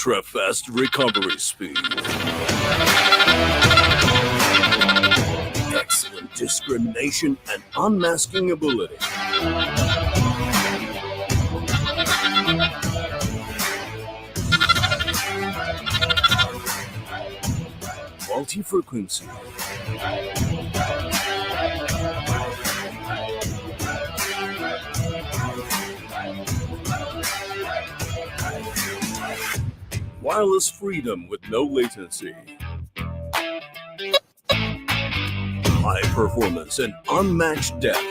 ultra-fast recovery speed, excellent discrimination and unmasking ability, multi-frequency, wireless freedom with no latency, high performance and unmatched depth,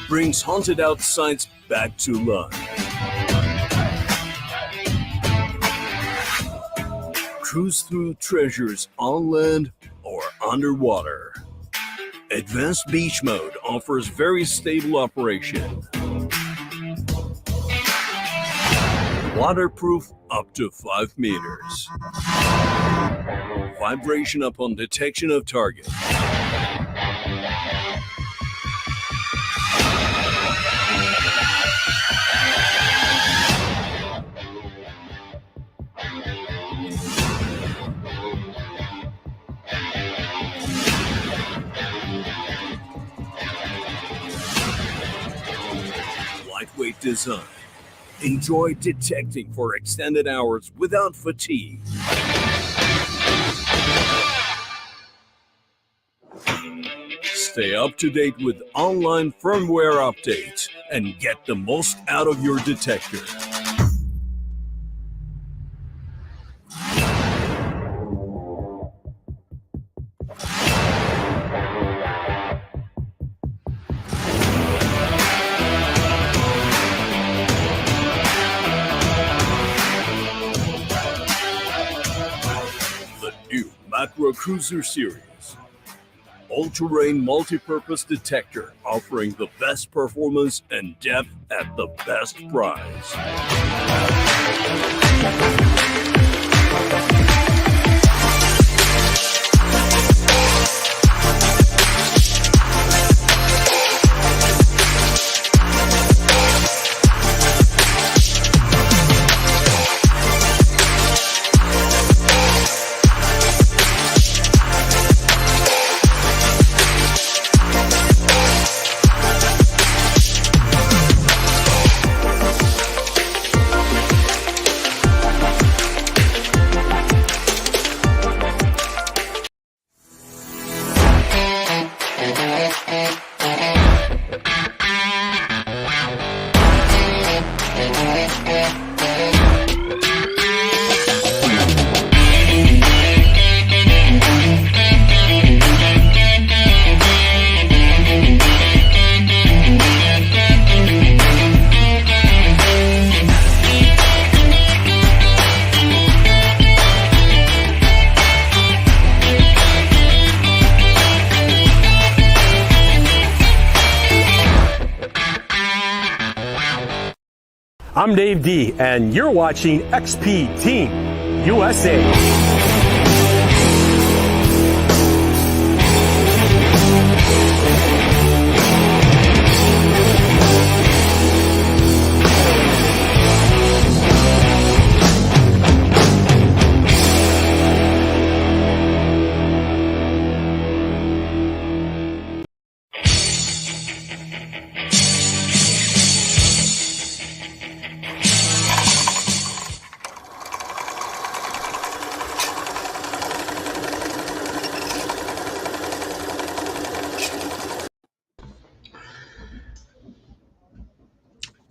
brings haunted out sites back to life. Cruise through treasures on land or underwater. Advanced Beach Mode offers very stable operation. Waterproof up to 5 meters. Vibration upon detection of target. Lightweight design. Enjoy detecting for extended hours without fatigue. Stay up to date with online firmware updates and get the most out of your detector. Macro Cruiser Series, all-terrain multi-purpose detector offering the best performance and depth at the best price. I'm Dave D, and you're watching XP Team USA.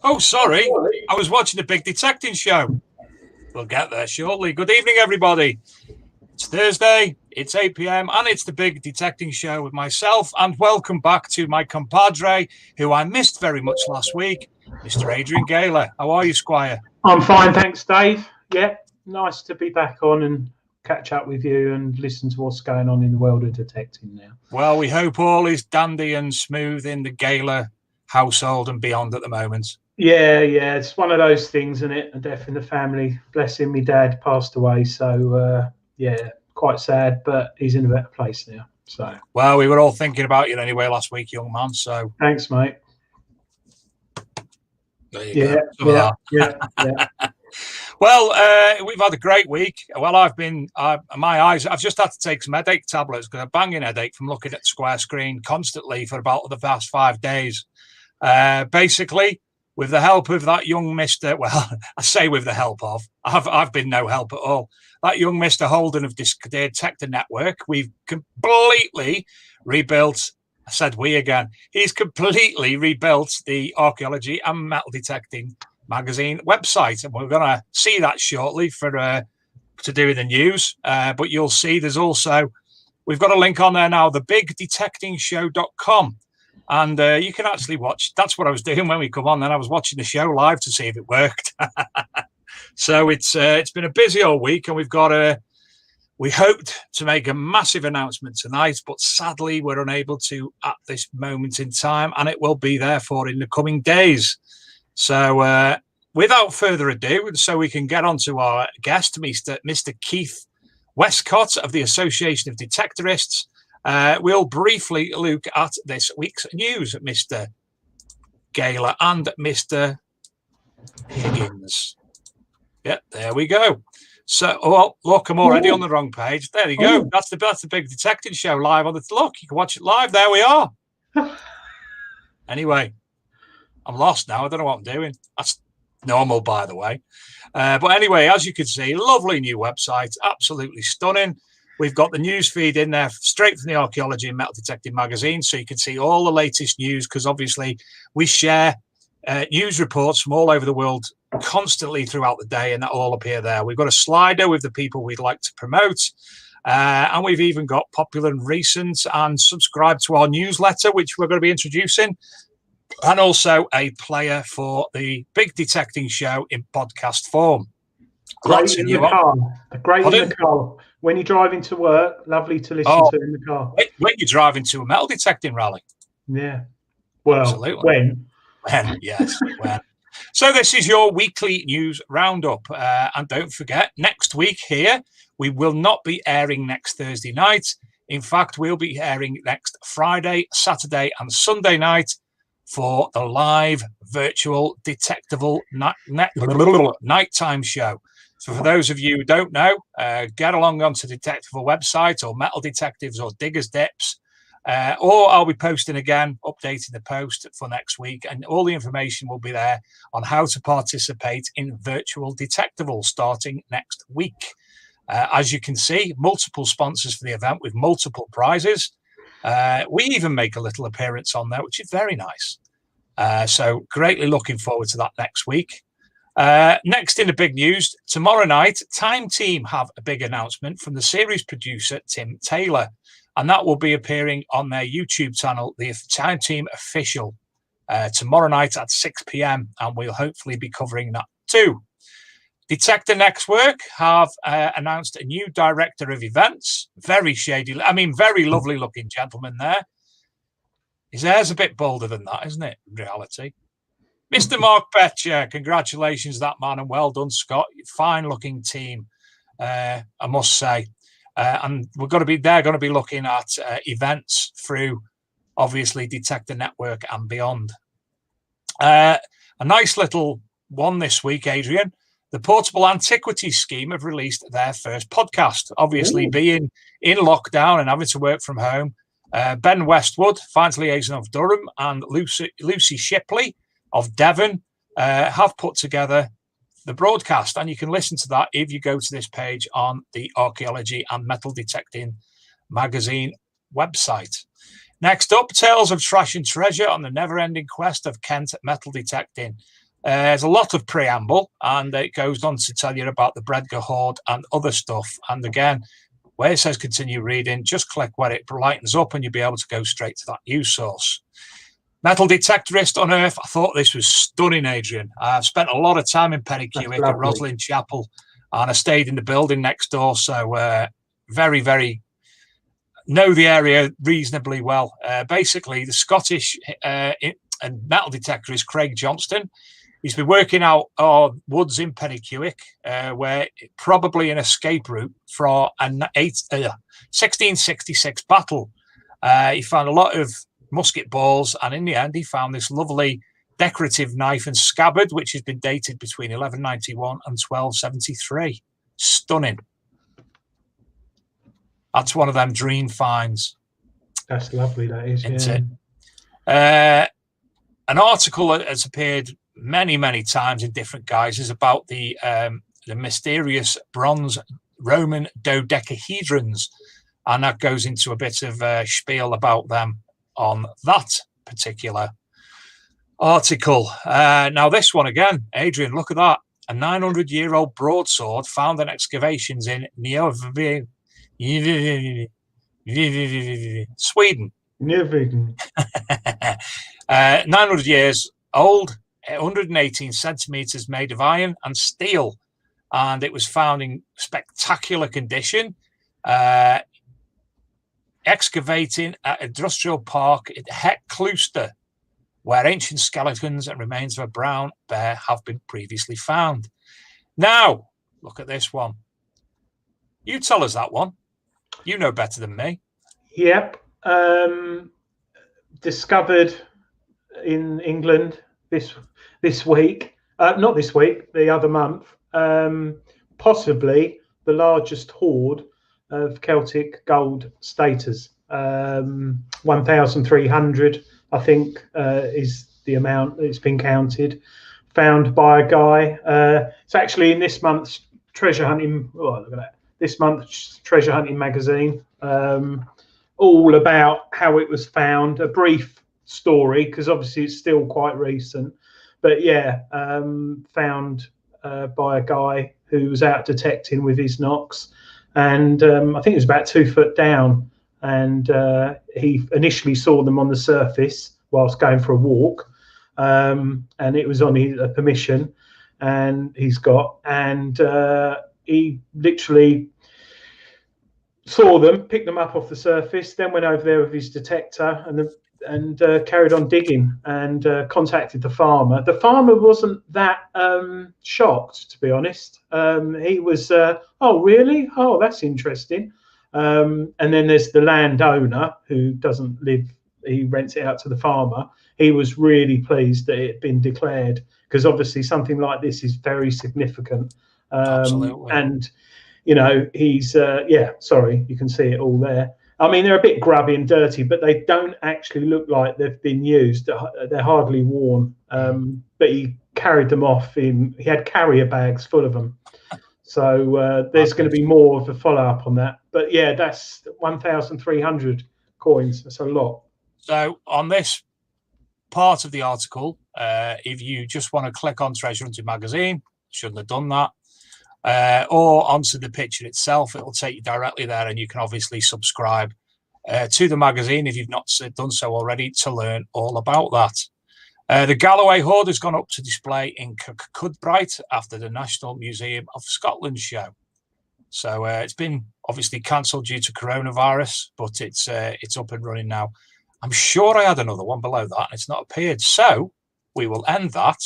Oh, sorry. I was watching the Big Detecting Show. We'll get there shortly. Good evening, everybody. It's Thursday, it's 8 p.m, and it's the Big Detecting Show with myself. And welcome back to my compadre, who I missed very much last week, Mr. Adrian Gayler. How are you, Squire? I'm fine, thanks, Dave. Yeah, nice to be back on and catch up with you and listen to what's going on in the world of detecting now. Well, we hope all is dandy and smooth in the Gayler household and beyond at the moment. Yeah, it's one of those things, isn't it? A death in the family. Bless him, my dad passed away, so yeah, quite sad, but he's in a better place now. So, well, we were all thinking about you anyway last week, young man. So, thanks, mate. There you go. Some of that. Well, we've had a great week. Well, I've just had to take some headache tablets because I'm banging headache from looking at the square screen constantly for about the past 5 days. Basically, with the help of that young Mr. Well, I say with the help of, I've been no help at all. That young Mr. Holden of Detector Network, we've completely rebuilt. I said we again. He's completely rebuilt the Archaeology and Metal Detecting magazine website, and we're going to see that shortly for to do with the news. But you'll see we've got a link on there now, thebigdetectingshow.com. And you can actually watch. That's what I was doing when we come on. Then I was watching the show live to see if it worked. So it's been a busy old week, and we hoped to make a massive announcement tonight, but sadly we're unable to at this moment in time, and it will be therefore in the coming days. So without further ado, so we can get on to our guest, Mr. Keith Westcott of the Association of Detectorists. We'll briefly look at this week's news, Mr. Gayler and Mr. Higgins. Yeah, there we go. So, look, I'm already on the wrong page. There you go. That's the Big Detecting Show live on the. Look, you can watch it live. There we are. Anyway, I'm lost now. I don't know what I'm doing. That's normal, by the way. But anyway, as you can see, lovely new website, absolutely stunning. We've got the news feed in there straight from the Archaeology and Metal Detecting magazine, so you can see all the latest news, because obviously we share news reports from all over the world constantly throughout the day, and that will all appear there. We've got a slider with the people we'd like to promote, and we've even got popular and recent, and subscribe to our newsletter, which we're going to be introducing, and also a player for the Big Detecting Show in podcast form. Great in the car. Great in the car. When you're driving to work, lovely to listen to in the car. When you're driving to a metal detecting rally. Yeah. Well, absolutely. When, yes, when. So this is your weekly news roundup. And don't forget, next week here, we will not be airing next Thursday night. In fact, we'll be airing next Friday, Saturday, and Sunday night for the live virtual detectable nighttime show. So for those of you who don't know, get along onto the Detectable website, or Metal Detectives, or Diggers Dips, or I'll be posting again, updating the post for next week, and all the information will be there on how to participate in virtual Detectable starting next week. As you can see, multiple sponsors for the event with multiple prizes. We even make a little appearance on there, which is very nice. So greatly looking forward to that next week. Next in the big news, tomorrow night, Time Team have a big announcement from the series producer, Tim Taylor, and that will be appearing on their YouTube channel, the Time Team Official, tomorrow night at 6 p.m, and we'll hopefully be covering that too. Detector Network have announced a new director of events. Very shady, very lovely looking gentleman there. His hair's a bit bolder than that, isn't it, in reality? Mr. Mark Betcher, congratulations, that man, and well done, Scott. Fine-looking team, I must say. And they're going to be looking at events through, obviously, Detector Network and beyond. A nice little one this week, Adrian. The Portable Antiquities Scheme have released their first podcast. Obviously, being in lockdown and having to work from home, Ben Westwood, Finance Liaison of Durham, and Lucy Shipley of Devon have put together the broadcast, and you can listen to that if you go to this page on the Archaeology and Metal Detecting magazine website. Next up, Tales of Trash and Treasure on the never-ending quest of Kent Metal Detecting. There's a lot of preamble, and it goes on to tell you about the Bredgar Hoard and other stuff. And again, where it says continue reading, just click where it lightens up and you'll be able to go straight to that news source. Metal Detectorist Unearth. I thought this was stunning, Adrian. I've spent a lot of time in Pennycuick at Roslyn Chapel, and I stayed in the building next door, so very, very know the area reasonably well. Basically, the Scottish and metal detectorist Craig Johnston, he's been working out woods in Pennycuick, where probably an escape route for a 1666 battle. He found a lot of musket balls, and in the end he found this lovely decorative knife and scabbard, which has been dated between 1191 and 1273. Stunning. That's one of them dream finds. That's lovely, that is. Isn't it? An article has appeared many, many times in different guises about the mysterious bronze Roman dodecahedrons, and that goes into a bit of a spiel about them on that particular article. Now this one again, Adrian, look at that. A 900-year-old broadsword found in excavations in Sweden. 900 years old, 118 centimeters, made of iron and steel, and it was found in spectacular condition, excavating at industrial park at Hecklooster, where ancient skeletons and remains of a brown bear have been previously found. Now, look at this one. You tell us that one. You know better than me. Yep. Discovered in England this week. Not this week, the other month. Possibly the largest hoard of Celtic gold staters. 1,300, I think, is the amount that's been counted. Found by a guy. It's actually in this month's treasure hunting. Oh, look at that! This month's treasure hunting magazine. All about how it was found. A brief story, because obviously it's still quite recent. But yeah, found by a guy who was out detecting with his knocks, and I think it was about 2 foot down. And he initially saw them on the surface whilst going for a walk, and it was on his permission, and he's got, and he literally saw them, picked them up off the surface, then went over there with his detector and carried on digging, and contacted the farmer. The farmer wasn't that shocked, to be honest. He was, oh really? Oh, that's interesting. And then there's the landowner who doesn't live, he rents it out to the farmer. He was really pleased that it had been declared, because obviously something like this is very significant. Absolutely. And, you know, he's, yeah, sorry, you can see it all there. I mean, they're a bit grubby and dirty, but they don't actually look like they've been used. They're hardly worn. But he carried them off he had carrier bags full of them. So there's going to be more of a follow-up on that. But yeah, that's 1,300 coins. That's a lot. So on this part of the article, if you just want to click on Treasure Hunting Magazine, shouldn't have done that, or onto the picture itself, it will take you directly there, and you can obviously subscribe to the magazine if you've not done so already to learn all about that. The Galloway hoard has gone up to display in Kirkcudbright after the National Museum of Scotland show. So it's been obviously cancelled due to coronavirus, but it's up and running now. I'm sure I had another one below that, and it's not appeared. So we will end that,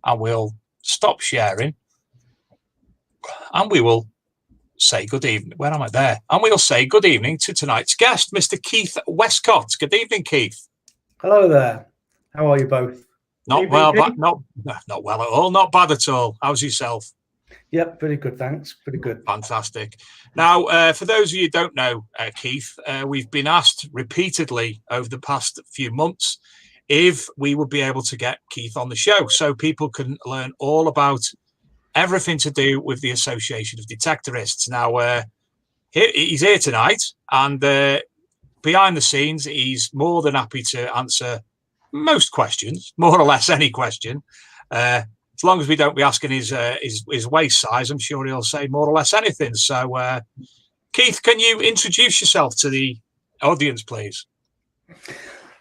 and we'll stop sharing, and we will say good evening. Where am I there? And we'll say good evening to tonight's guest, Mr. Keith Westcott. Good evening, Keith. Hello there. How are you both? Not well, but not well at all. Not bad at all. How's yourself? Yep, pretty good, thanks. Pretty good. Fantastic. Now, for those of you who don't know, Keith, we've been asked repeatedly over the past few months if we would be able to get Keith on the show so people can learn all about everything to do with the Association of Detectorists. Now, he's here tonight, and behind the scenes, he's more than happy to answer most questions, more or less any question. As long as we don't be asking his waist size, I'm sure he'll say more or less anything. So, Keith, can you introduce yourself to the audience, please?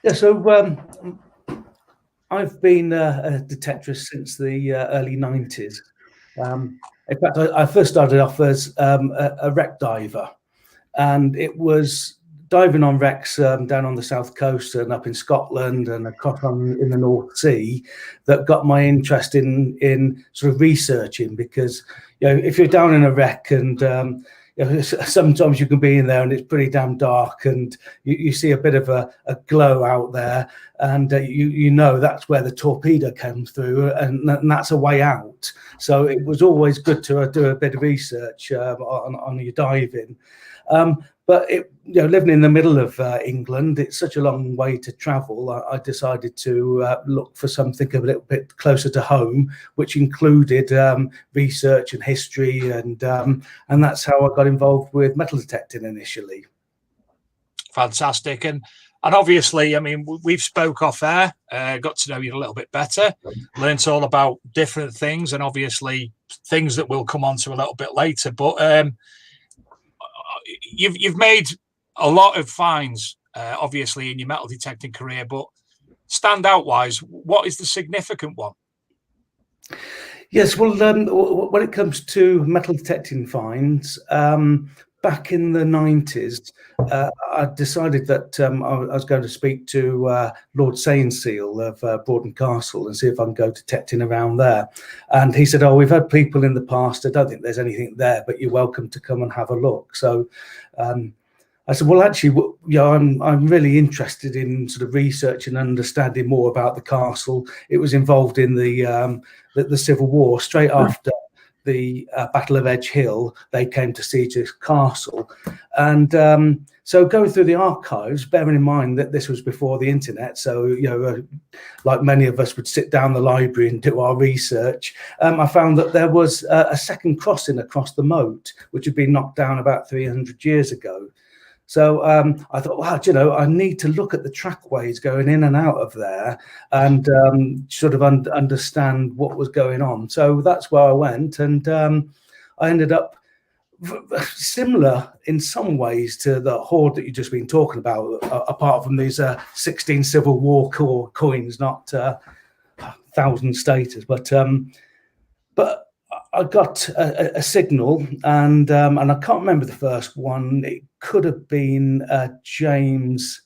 Yeah, so I've been a detectorist since the early 90s. In fact, I first started off as a wreck diver, and it was diving on wrecks down on the south coast and up in Scotland and across in the North Sea that got my interest in sort of researching, because, you know, if you're down in a wreck and you sometimes you can be in there and it's pretty damn dark, and you see a bit of a glow out there, and you know that's where the torpedo comes through, and that's a way out. So it was always good to do a bit of research on your diving. But living in the middle of England, it's such a long way to travel. I decided to look for something a little bit closer to home, which included research and history, and that's how I got involved with metal detecting initially. Fantastic. And obviously, I mean, we've spoke off air, got to know you a little bit better, learnt all about different things, and obviously things that we'll come on to a little bit later. But you've made a lot of finds, obviously, in your metal detecting career, but standout wise, what is the significant one? Yes, well, when it comes to metal detecting finds, back in the 90s, I decided that I was going to speak to Lord Sainseal of Broughton Castle and see if I can go detecting around there. And he said, "Oh, we've had people in the past. I don't think there's anything there, but you're welcome to come and have a look." So I said, "Well, actually, I'm really interested in sort of research and understanding more about the castle. It was involved in the Civil War. Straight after the Battle of Edge Hill, they came to siege this castle, and so going through the archives, bearing in mind that this was before the internet, so like many of us would sit down the library and do our research, I found that there was a second crossing across the moat, which had been knocked down about 300 years ago. So I thought, wow, I need to look at the trackways going in and out of there and sort of understand what was going on. So that's where I went, and I ended up similar in some ways to the hoard that you've just been talking about, apart from these 16 Civil War coins, not 1,000 staters, but I got a signal, and I can't remember the first one. It could have been James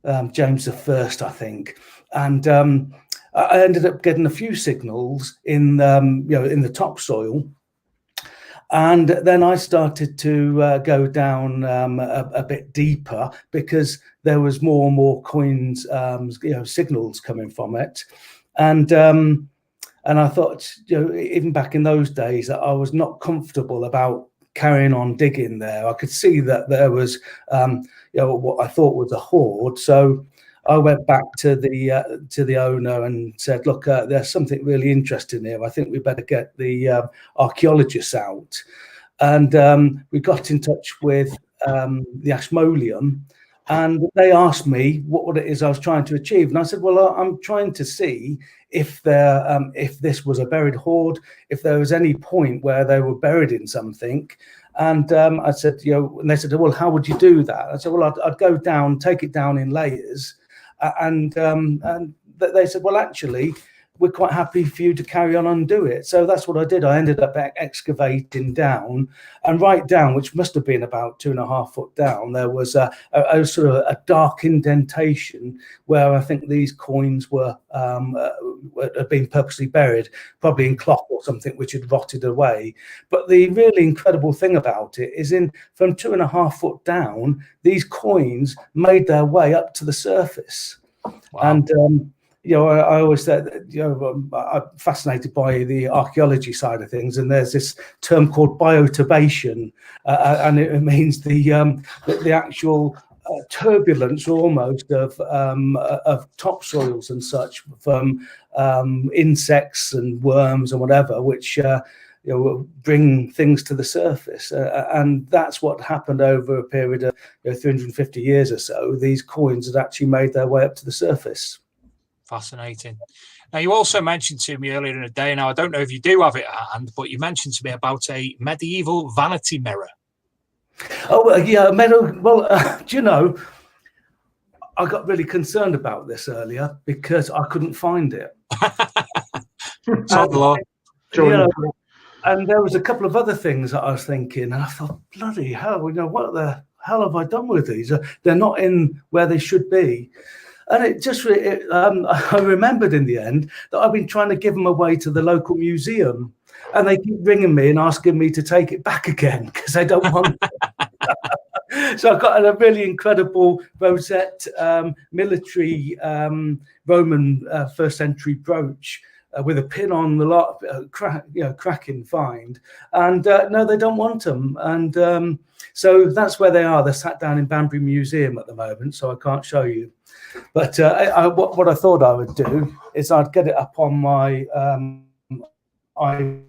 the First, I think, and I ended up getting a few signals in the topsoil, and then I started to go down a bit deeper, because there was more and more coins, signals coming from it, and I thought, even back in those days, that I was not comfortable about carrying on digging there. I could see that there was, what I thought was a hoard. So I went back to the owner and said, "Look, there's something really interesting here. I think we better get the archaeologists out." And we got in touch with the Ashmolean, and they asked me what it is I was trying to achieve. And I said, "Well, I'm trying to see if this was a buried hoard, if there was any point where they were buried in something." And I said, and they said, "Well, how would you do that?" I said, "Well, I'd go down, take it down in layers." And they said, "Well, actually, we're quite happy for you to carry on and do it." So that's what I did. I ended up excavating down, and right down, which must have been about 2.5 foot down, there was a sort of a dark indentation where I think these coins had been purposely buried, probably in cloth or something, which had rotted away. But the really incredible thing about it is, from 2.5 foot down, these coins made their way up to the surface. Wow. And I always said, I'm fascinated by the archaeology side of things, and there's this term called bioturbation, and it means the actual turbulence almost of topsoils and such from insects and worms and whatever, which bring things to the surface, and that's what happened over a period of 350 years or so. These coins had actually made their way up to the surface. Fascinating. Now, you also mentioned to me earlier in the day, now I don't know if you do have it at hand, but you mentioned to me about a medieval vanity mirror. Oh, yeah, well, I got really concerned about this earlier because I couldn't find it. And there was a couple of other things that I was thinking, and I thought, bloody hell, what the hell have I done with these? They're not in where they should be. And I remembered in the end that I've been trying to give them away to the local museum. and they keep ringing me and asking me to take it back again because they don't want it. So I've got a really incredible rosette military Roman first century brooch with a pin on the lot, cracking find. And no, they don't want them. And so that's where they are. They're sat down in Banbury Museum at the moment, so I can't show you. But what I thought I would do is I'd get it up on my iPad.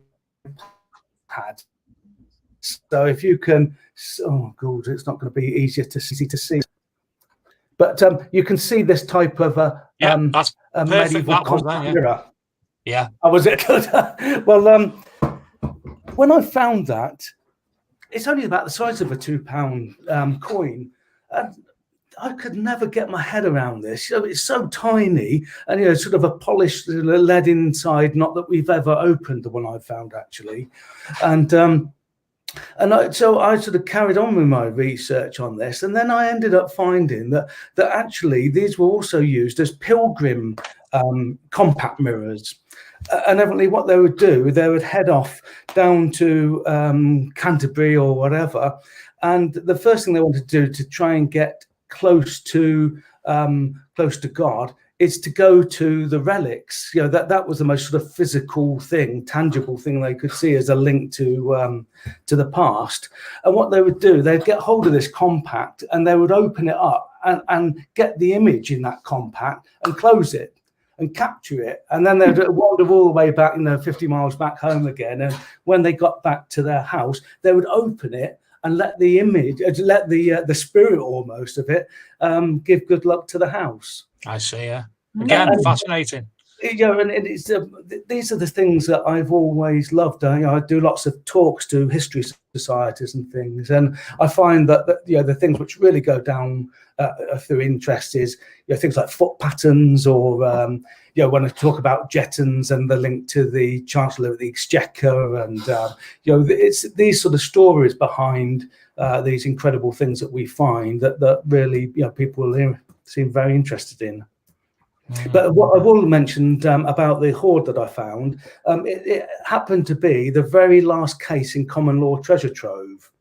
So if you can, oh God, it's not going to be easy to see. But you can see this type of that's a perfect. medieval compact mirror. Yeah. Oh, was it good? Well, when I found that, it's only about the size of a £2 coin. And I could never get my head around this. It's so tiny, and sort of a polished lead inside. Not that we've ever opened the one I found actually, so I sort of carried on with my research on this, and then I ended up finding that actually these were also used as pilgrim compact mirrors. And evidently what they would do, they would head off down to Canterbury or whatever, and the first thing they wanted to do to try and get close to God is to go to the relics. That was the most sort of physical thing, tangible thing they could see as a link to the past. And what they would do, they'd get hold of this compact and they would open it up and get the image in that compact and close it and capture it. And then they'd wander all the way back, 50 miles back home again. And when they got back to their house, they would open it and let the image, let the spirit almost of it give good luck to the house. I see, yeah. Again, fascinating. And it's these are the things that I've always loved. I do lots of talks to history societies and things, and I find that the things which really go down through interest is things like foot patterns, or when I talk about jettons and the link to the Chancellor of the Exchequer, and it's these sort of stories behind these incredible things that we find that really people seem very interested in. But what I will mention about the hoard that I found, it happened to be the very last case in common law treasure trove.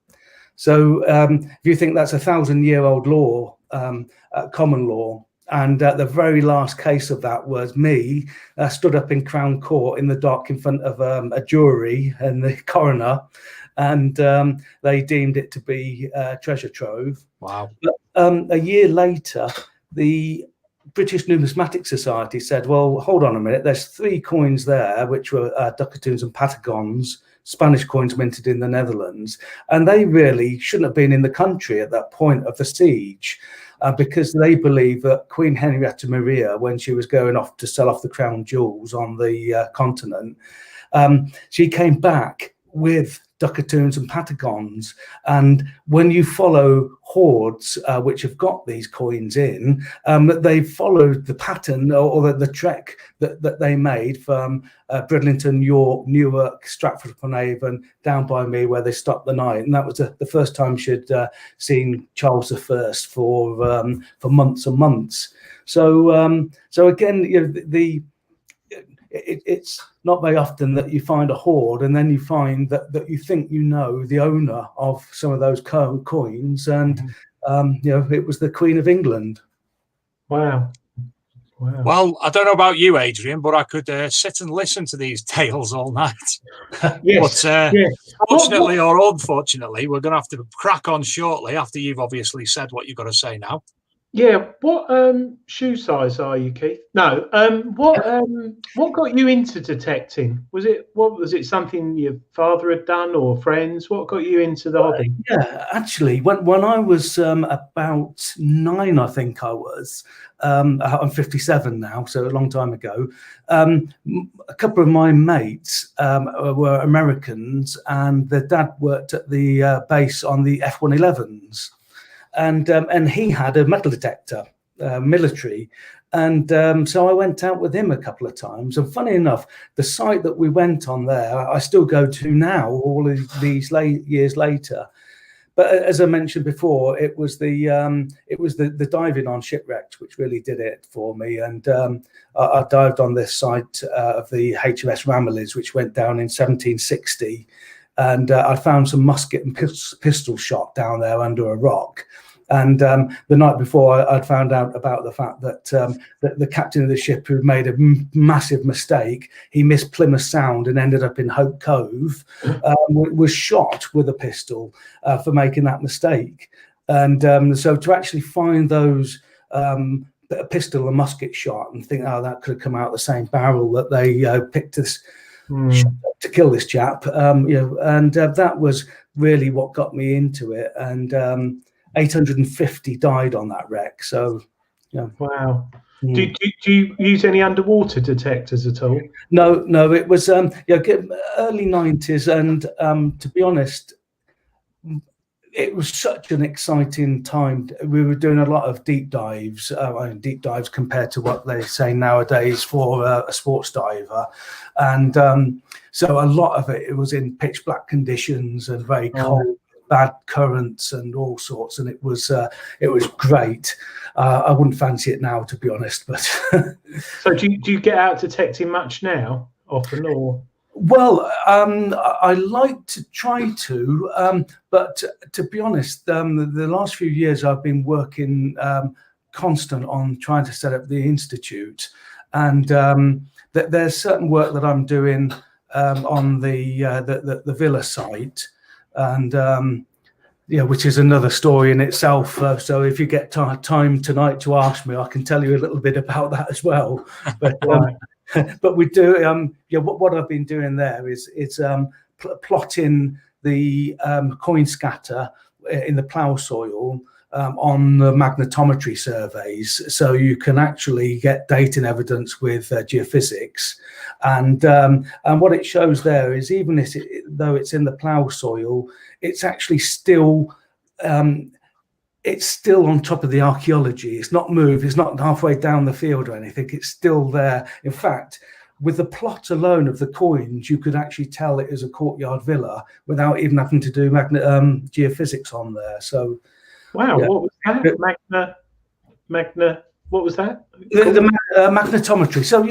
So if you think that's 1,000-year-old law, common law, and the very last case of that was me stood up in Crown Court in the dark in front of a jury and the coroner, and they deemed it to be treasure trove. Wow. But a year later, the British Numismatic Society said, well, hold on a minute, there's 3 coins there which were ducatoons and patagons, Spanish coins minted in the Netherlands, and they really shouldn't have been in the country at that point of the siege, because they believe that Queen Henrietta Maria, when she was going off to sell off the crown jewels on the continent, she came back with ducatoons and patagons. And when you follow hoards which have got these coins in, they followed the pattern or the trek that they made from Bridlington, York, Newark, Stratford-upon-Avon, down by me where they stopped the night. And that was the first time she'd seen Charles I for months and months. So again, it's not very often that you find a hoard and then you find that you think the owner of some of those coins, and it was the Queen of England. Wow. Well, I don't know about you, Adrian, but I could sit and listen to these tales all night. Yes. But fortunately or unfortunately, we're going to have to crack on shortly after you've obviously said what you've got to say now. Yeah, what shoe size are you, Keith? No, what got you into detecting? Was it something your father had done or friends? What got you into the hobby? Yeah, actually, when I was about 9, I think I was. I'm 57 now, so a long time ago. A couple of my mates were Americans, and their dad worked at the base on the F-111s. And he had a metal detector, military, and so I went out with him a couple of times. And funny enough, the site that we went on there, I still go to now, all of these years later, but as I mentioned before, it was the diving on shipwrecks which really did it for me. And I dived on this site of the HMS Ramillies, which went down in 1760, and I found some musket and pistol shot down there under a rock. And the night before, I'd found out about the fact that the captain of the ship, who made a massive mistake, he missed Plymouth Sound and ended up in Hope Cove, was shot with a pistol for making that mistake. And so to actually find those a pistol and musket shot and think, oh, that could have come out the same barrel that they picked this to kill this chap, and that was really what got me into it. And 850 died on that wreck. So, yeah. Wow. Do you use any underwater detectors at all? No. It was early 90s, and to be honest, it was such an exciting time. We were doing a lot of deep dives compared to what they say nowadays for a sports diver, and so a lot of it was in pitch black conditions and very cold. Bad currents and all sorts, and it was great. I wouldn't fancy it now, to be honest. But so, do you get out detecting much now, often, or? Well, I like to try to, but to be honest, the last few years I've been working constant on trying to set up the institute, and there's certain work that I'm doing on the villa site. And which is another story in itself. So if you get time tonight to ask me, I can tell you a little bit about that as well. But but we do. What I've been doing there is plotting the coin scatter in the plough soil on the magnetometry surveys, so you can actually get dating evidence with geophysics. And what it shows there is, even if though it's in the plough soil, it's actually still on top of the archaeology. It's not moved. It's not halfway down the field or anything. It's still there. In fact, with the plot alone of the coins, you could actually tell it is a courtyard villa without even having to do geophysics on there. So. Wow, yeah. What was that? Magna. What was that? The magnetometry. So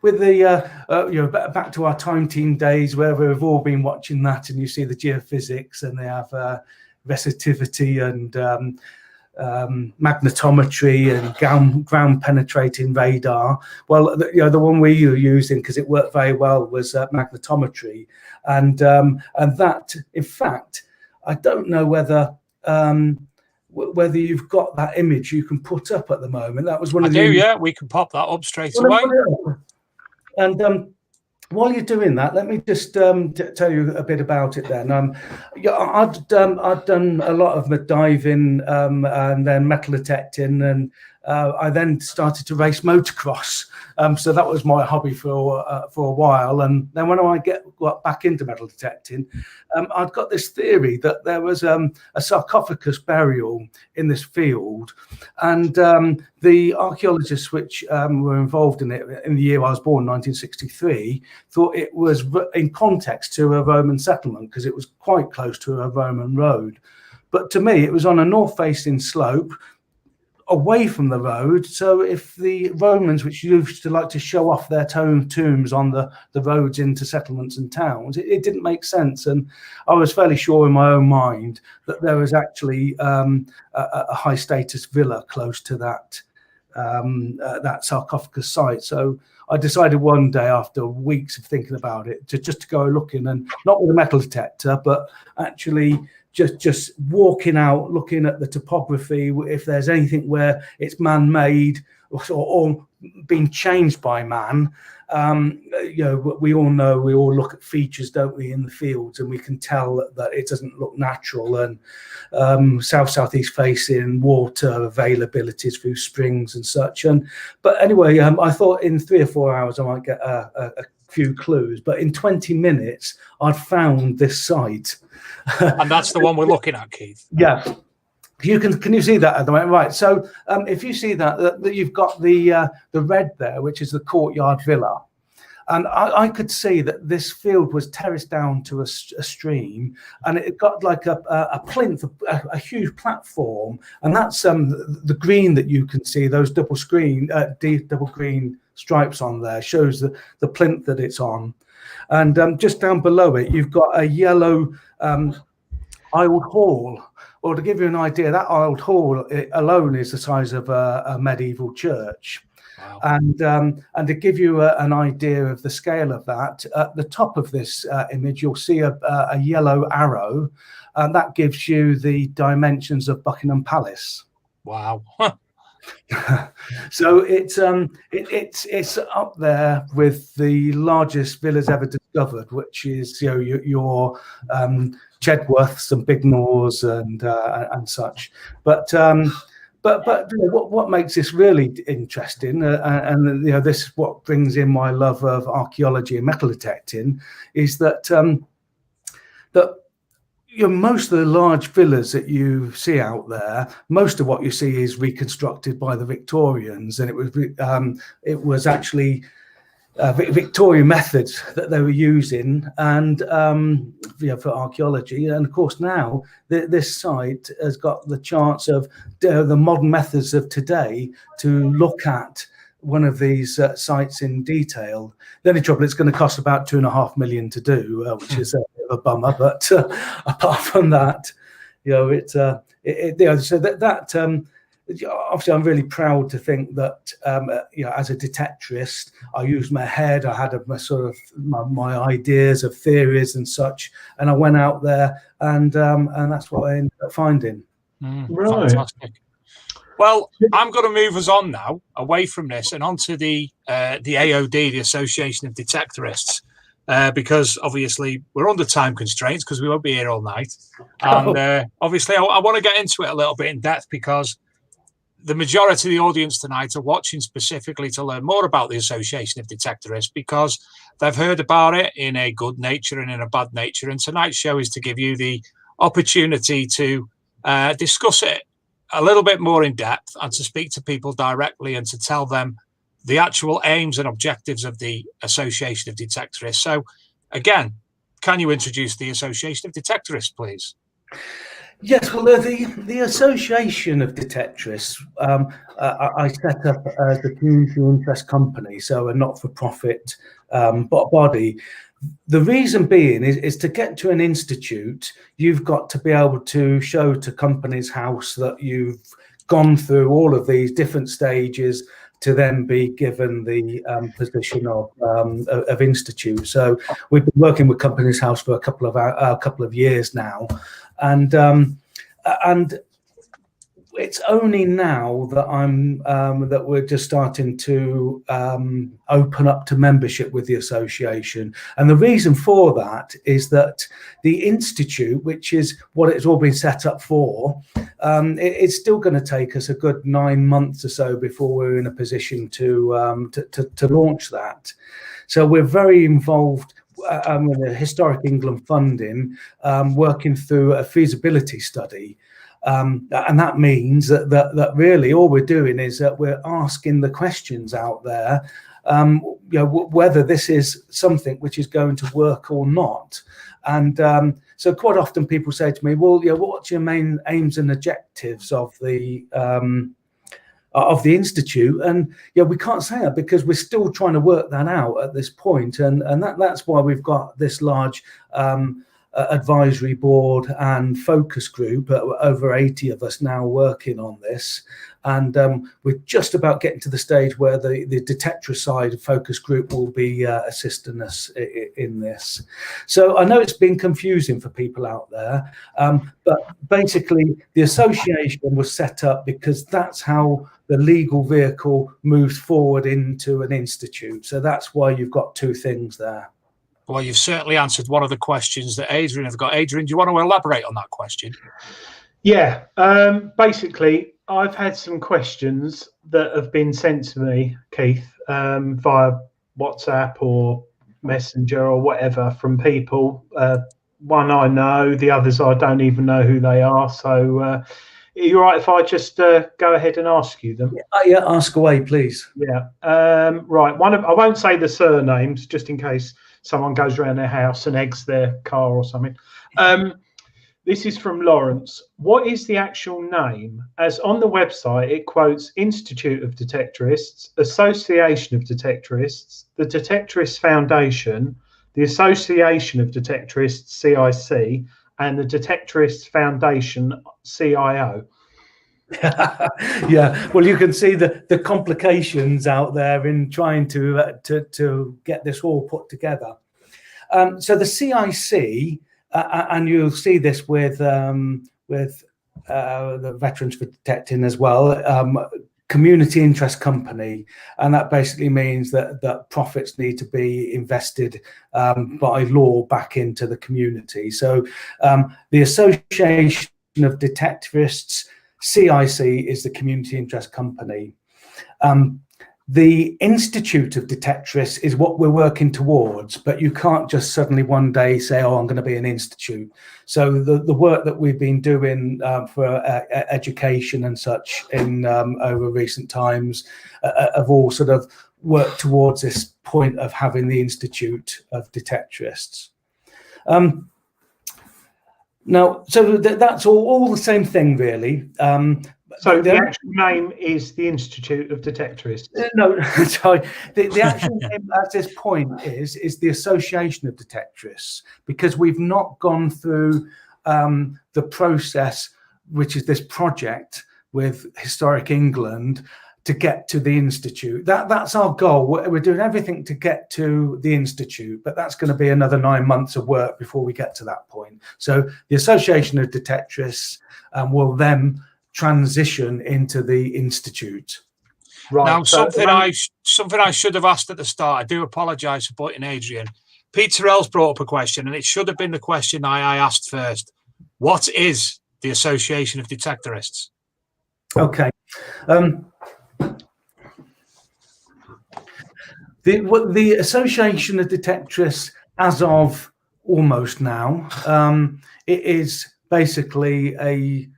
with the back to our time team days, where we've all been watching that, and you see the geophysics, and they have resistivity and magnetometry and ground penetrating radar. Well, the one we were using, because it worked very well, was magnetometry, and that, in fact, I don't know whether you've got that image you can put up at the moment. That was one of the. Yeah, we can pop that up straight away. And while you're doing that, let me just tell you a bit about it. Then, I'd done a lot of diving and then metal detecting, and I then started to race motocross. So that was my hobby for a while. And then when I got back into metal detecting, I'd got this theory that there was a sarcophagus burial in this field, and the archaeologists which were involved in it in the year I was born, 1963, thought it was in context to a Roman settlement because it was quite close to a Roman road. But to me, it was on a north-facing slope, away from the road. So if the Romans, which used to like to show off their tombs on the roads into settlements and towns, it didn't make sense. And I was fairly sure in my own mind that there was actually a high status villa close to that sarcophagus site. So I decided one day, after weeks of thinking about it, to go looking, and not with a metal detector, but actually just walking out, looking at the topography, if there's anything where it's man-made or being changed by man. We all know, we all look at features, don't we, in the fields, and we can tell that it doesn't look natural. And southeast facing, water availabilities through springs and such. But anyway, I thought in 3 or 4 hours I might get a few clues, but in 20 minutes I'd found this site. And that's the one we're looking at, Keith. Yeah. Can you see that at the moment? Right. So if you see that you've got the red there, which is the courtyard villa, And I could see that this field was terraced down to a stream, and it got like a plinth, a huge platform, and that's the green that you can see, those double green stripes on there, shows the plinth that it's on. And just down below it, you've got a yellow aisled hall. Or to give you an idea, that aisled hall alone is the size of a medieval church. Wow. And to give you an idea of the scale of that, at the top of this image, you'll see a yellow arrow, and that gives you the dimensions of Buckingham Palace. Wow. So it's up there with the largest villas ever discovered, which is your Chedworths and Bignors and such. But what makes this really interesting, and this is what brings in my love of archaeology and metal detecting, is that most of the large villas that you see out there, most of what you see is reconstructed by the Victorians, and it was actually Victorian methods that they were using, and for archaeology. And of course now this site has got the chance of the modern methods of today to look at one of these sites in detail. The only trouble, it's going to cost about $2.5 million to do, which is a bit of a bummer. But apart from that, so that obviously, I'm really proud to think that, as a detectorist, I used my head. I had my ideas of theories and such, and I went out there, and that's what I ended up finding. Right. Fantastic. Well, I'm going to move us on now, away from this, and onto the AOD, the Association of Detectorists, because obviously we're under time constraints because we won't be here all night, and obviously I want to get into it a little bit in depth because the majority of the audience tonight are watching specifically to learn more about the Association of Detectorists because they've heard about it in a good nature and in a bad nature. And tonight's show is to give you the opportunity to discuss it a little bit more in depth and to speak to people directly and to tell them the actual aims and objectives of the Association of Detectorists. So again, can you introduce the Association of Detectorists, please? Yes, well, the Association of Detectorists, I set up as a community interest company, so a not-for-profit body. The reason being is to get to an institute, you've got to be able to show to Companies House that you've gone through all of these different stages to then be given the position of institute. So we've been working with Companies House for a couple of years now, and it's only now that that we're just starting to open up to membership with the association. And the reason for that is that the institute, which is what it's all been set up for, it's still going to take us a good 9 months or so before we're in a position to launch that. So we're very involved with the Historic England funding, working through a feasibility study. And that means that really all we're doing is that we're asking the questions out there, whether this is something which is going to work or not. And so quite often people say to me, well, what's your main aims and objectives of the institute? And we can't say that because we're still trying to work that out at this point. And that's why we've got this large advisory board and focus group, over 80 of us now working on this, and we're just about getting to the stage where the detector side focus group will be assisting us in this. So I know it's been confusing for people out there, but basically the association was set up because that's how the legal vehicle moves forward into an institute. So that's why you've got two things there. Well, you've certainly answered one of the questions that Adrian have got. Adrian, do you want to elaborate on that question? Yeah, basically, I've had some questions that have been sent to me, Keith, via WhatsApp or Messenger or whatever from people. One I know, the others I don't even know who they are. So you all right if I just go ahead and ask you them? Yeah, ask away, please. Yeah. Right. I won't say the surnames just in case someone goes around their house and eggs their car or something. This is from Lawrence. What is the actual name? As on the website, it quotes Institute of Detectorists, Association of Detectorists, the Detectorists Foundation, the Association of Detectorists, CIC, and the Detectorists Foundation, CIO. Yeah, well, you can see the complications out there in trying to get this all put together. So the CIC, and you'll see this with the Veterans for Detecting as well, community interest company, and that basically means that profits need to be invested by law back into the community. So the Association of Detectorists, CIC, is the community interest company. The Institute of Detectorists is what we're working towards, but you can't just suddenly one day say, oh, I'm going to be an institute. So the work that we've been doing for education and such in over recent times have all sort of worked towards this point of having the Institute of Detectorists. Now, so that's all the same thing, really. So the actual name is the Institute of Detectorists. No, sorry. The actual name at this point is the Association of Detectorists, because we've not gone through the process, which is this project with Historic England, to get to the Institute. That's our goal. We're doing everything to get to the Institute, but that's going to be another 9 months of work before we get to that point. So the Association of Detectorists will then transition into the Institute. Right. Now, so something I should have asked at the start. I do apologise for putting Adrian. Pete Terrell's brought up a question, and it should have been the question I asked first. What is the Association of Detectorists? Okay. The Association of Detectorists, as of almost now, it is basically a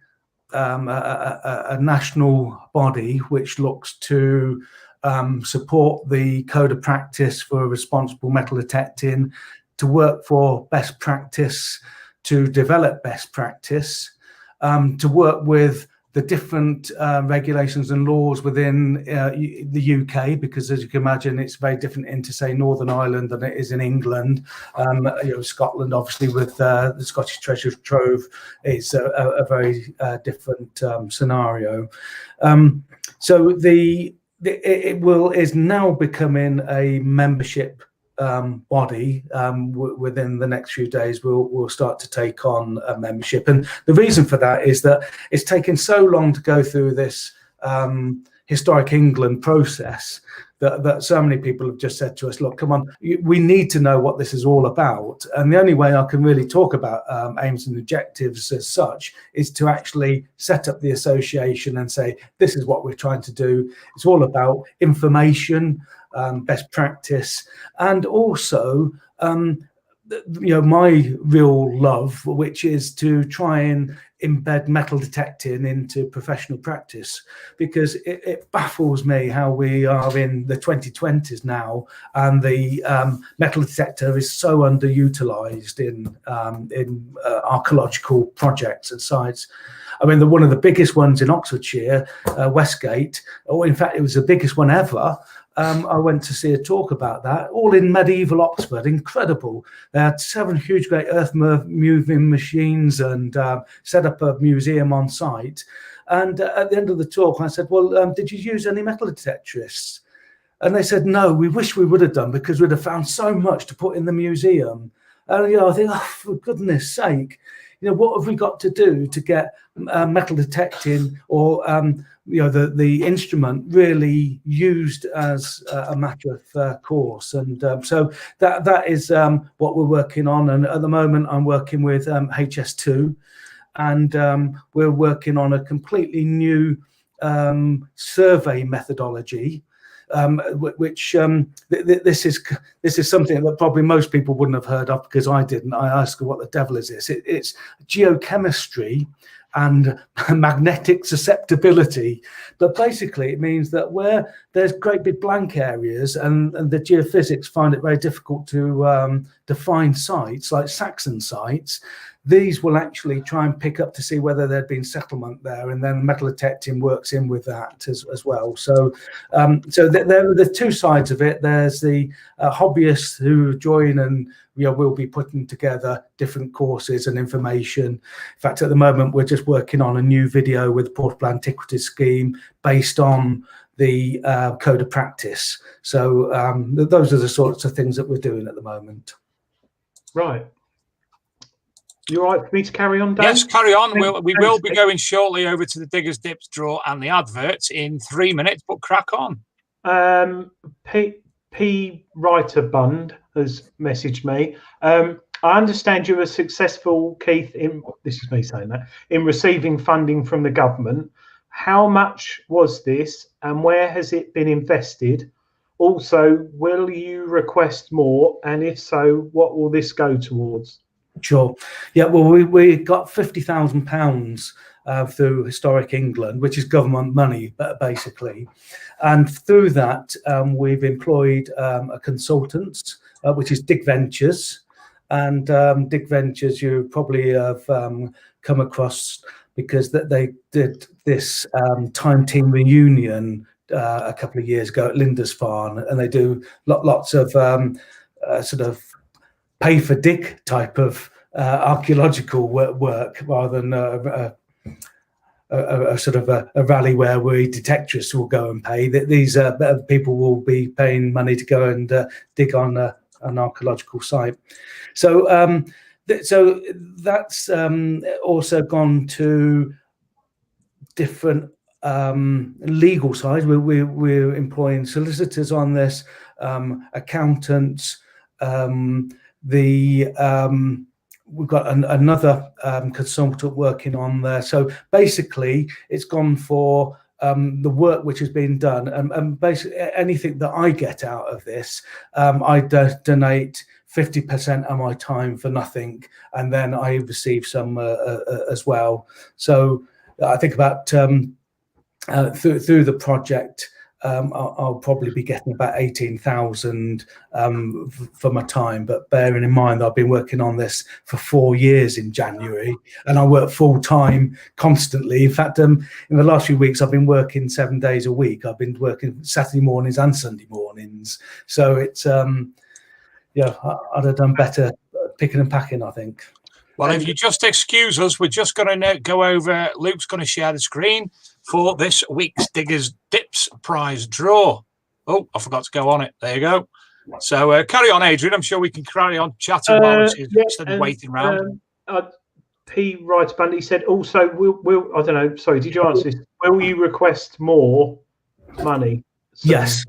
national body which looks to support the code of practice for responsible metal detecting, to work for best practice, to develop best practice, to work with the different regulations and laws within the UK, because as you can imagine, it's very different into, say, Northern Ireland than it is in England. Scotland, obviously, with the Scottish Treasure Trove, is a very different scenario. So it is now becoming a membership body. Within the next few days, we'll start to take on a membership, and the reason for that is that it's taken so long to go through this Historic England process that so many people have just said to us, look, come on, we need to know what this is all about. And the only way I can really talk about aims and objectives as such is to actually set up the association and say, this is what we're trying to do. It's all about information, best practice, and also my real love, which is to try and embed metal detecting into professional practice, because it baffles me how we are in the 2020s now and the metal detector is so underutilized in archaeological projects and sites. I mean, one of the biggest ones in Oxfordshire, Westgate, or in fact, it was the biggest one ever. I went to see a talk about that, all in medieval Oxford. Incredible. They had 7 huge, great earth-moving machines and set up a museum on site. And at the end of the talk, I said, well, did you use any metal detectorists? And they said, no, we wish we would have done, because we'd have found so much to put in the museum. And, I think, oh, for goodness sake, what have we got to do to get metal detecting or the instrument really used as a matter of course? And so that is what we're working on. And at the moment, I'm working with HS2, and we're working on a completely new survey methodology. Which this is something that probably most people wouldn't have heard of, because I didn't. I asked what the devil is this? It's geochemistry and magnetic susceptibility. But basically, it means that where there's great big blank areas and the geophysics find it very difficult to find sites, like Saxon sites, these will actually try and pick up to see whether there'd been settlement there, and then metallodetecting works in with that as well. So, there are the two sides of it. There's the hobbyists who join and we'll be putting together different courses and information. In fact, at the moment, we're just working on a new video with the Portable Antiquities Scheme based on the code of practice. So those are the sorts of things that we're doing at the moment. Right. You all right for me to carry on, Dave? Yes, carry on. We will be going shortly over to the Diggers Dips draw and the adverts in 3 minutes, but crack on. P. Writer Bund has messaged me. I understand you were successful, Keith, this is me saying that, in receiving funding from the government. How much was this and where has it been invested? Also, will you request more? And if so, what will this go towards? Sure. Yeah, well, we got £50,000 through Historic England, which is government money, basically. And through that, we've employed a consultant, which is Dig Ventures. And Dig Ventures, you probably have come across because they did this time team reunion a couple of years ago at Lindisfarne, and they do lots of sort of pay for dig type of archaeological work rather than a sort of a rally where we detectorists will go and pay. These people will be paying money to go and dig on an archaeological site. So so that's also gone to different legal side. We're employing solicitors on this, accountants. We've got another consultant working on there. So basically, it's gone for the work which has been done, and basically anything that I get out of this, I donate 50% of my time for nothing, and then I receive some as well. So I think about through the project, I'll probably be getting about 18,000 for my time. But bearing in mind, I've been working on this for 4 years in January, and I work full time constantly. In fact, in the last few weeks, I've been working 7 days a week. I've been working Saturday mornings and Sunday mornings. So it's, I'd have done better picking and packing, I think. Well, if you just excuse us, we're just going to go over. Luke's going to share the screen for this week's Diggers Dips prize draw. Oh, I forgot to go on it. There you go. So carry on, Adrian. I'm sure we can carry on chatting while instead of waiting around. P. Wright Bundy said also, will I don't know. Sorry, did you answer this? Will you request more money? So, yes.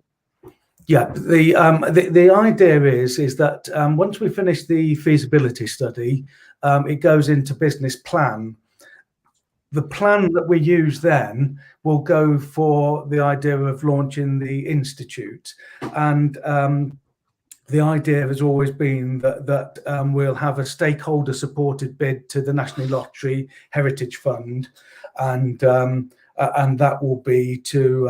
Yeah, the idea is that once we finish the feasibility study, it goes into business plan. The plan that we use then will go for the idea of launching the institute, and the idea has always been that we'll have a stakeholder supported bid to the National Lottery Heritage Fund, and that will be to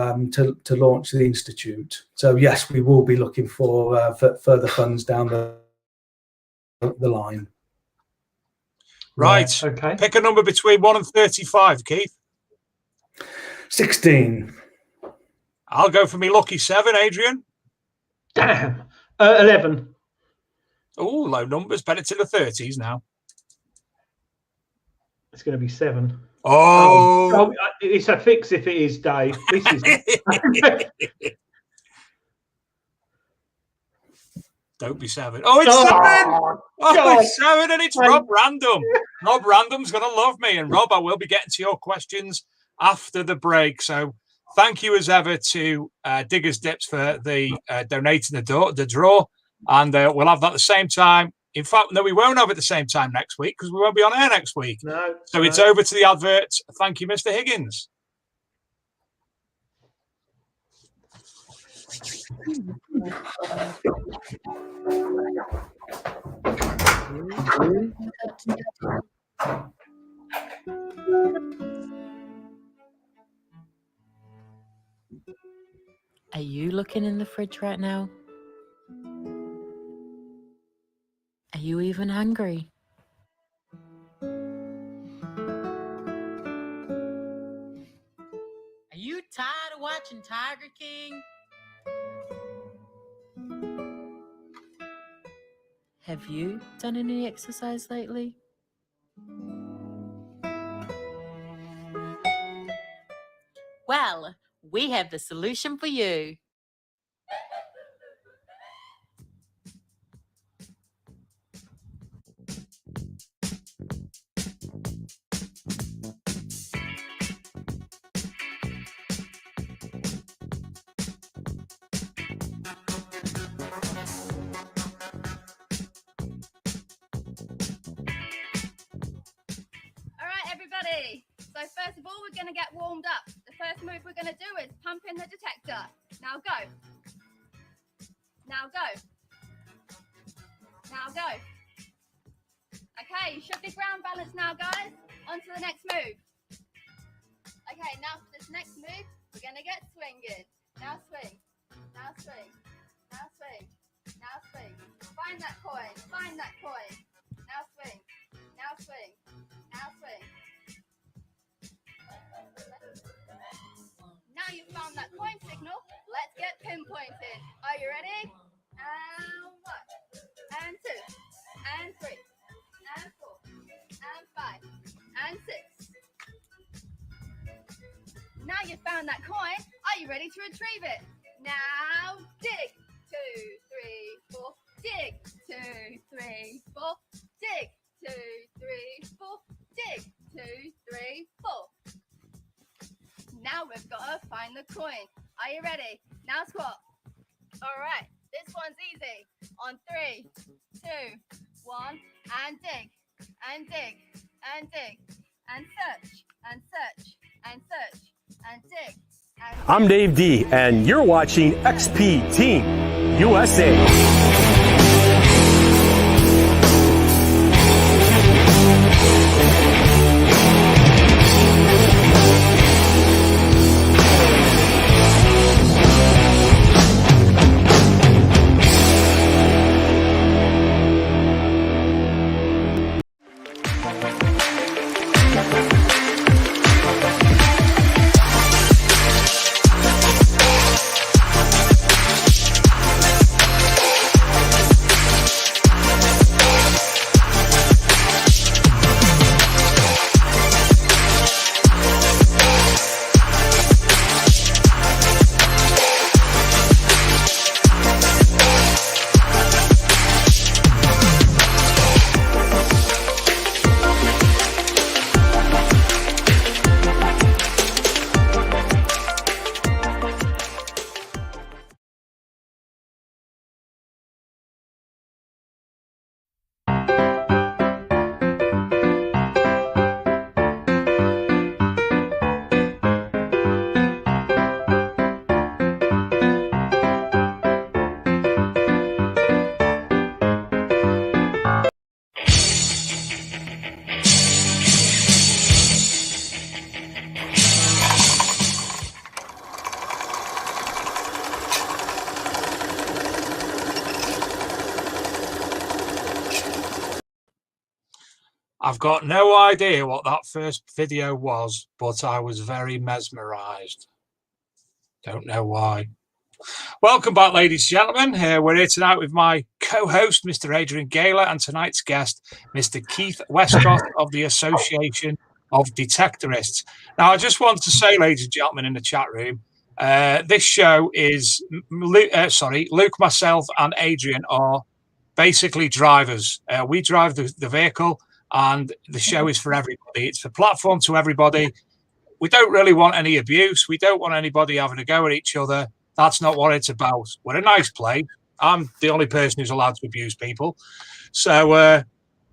launch the institute. So yes, we will be looking for further funds down the line. Right. Okay. Pick a number between 1 and 35, Keith. 16. I'll go for me lucky 7, Adrian. Damn. 11. Oh, low numbers. Bet it's in the 30s now. It's going to be 7. Oh, it's a fix if it is, Dave. This is. Don't be 7. Oh, it's 7. Oh, it's 7, and it's Rob Random. Rob Random's going to love me. And Rob, I will be getting to your questions after the break. So thank you as ever to Diggers Dips for the donating the draw. And we'll have that at the same time. In fact, no, we won't have it at the same time next week because we won't be on air next week. No. So it's over to the advert. Thank you, Mr. Higgins. Are you looking in the fridge right now? Are you even hungry? Are you tired of watching Tiger King? Have you done any exercise lately? Well, we have the solution for you. Everybody, so first of all we're going to get warmed up. The first move we're going to do is pump in the detector. Now go. Now go. Now go. Okay, you should be ground balanced now, guys. On to the next move. Okay, now for this next move we're going to get swinging. Now swing. Now swing. Now swing. Now swing. Find that coin. Find that coin. Now swing. Now swing. Now swing. Now you've found that coin signal, let's get pinpointed. Are you ready? And 1, and 2, and 3, and 4, and 5, and 6. Now you've found that coin, are you ready to retrieve it? Now dig. 2, 3, 4. Dig. 2, 3, 4. Dig. 2, 3, 4. Dig. 2, 3, 4. Now we've got to find the coin. Are you ready? Now squat. All right, this one's easy. On 3, 2, 1, and dig, and dig, and dig, and search, and search, and search, and dig. And I'm Dave D, and you're watching XP Team USA. I've got no idea what that first video was, but I was very mesmerized. Don't know why. Welcome back, ladies and gentlemen. We're here tonight with my co-host, Mr. Adrian Gayler, and tonight's guest, Mr. Keith Westcott of the Association of Detectorists. Now, I just want to say, ladies and gentlemen, in the chat room, this show is Luke, myself, and Adrian are basically drivers. We drive the vehicle, and the show is for everybody. It's a platform to everybody. We don't really want any abuse. We don't want anybody having a go at each other. That's not what it's about. We're a nice place. I'm the only person who's allowed to abuse people. So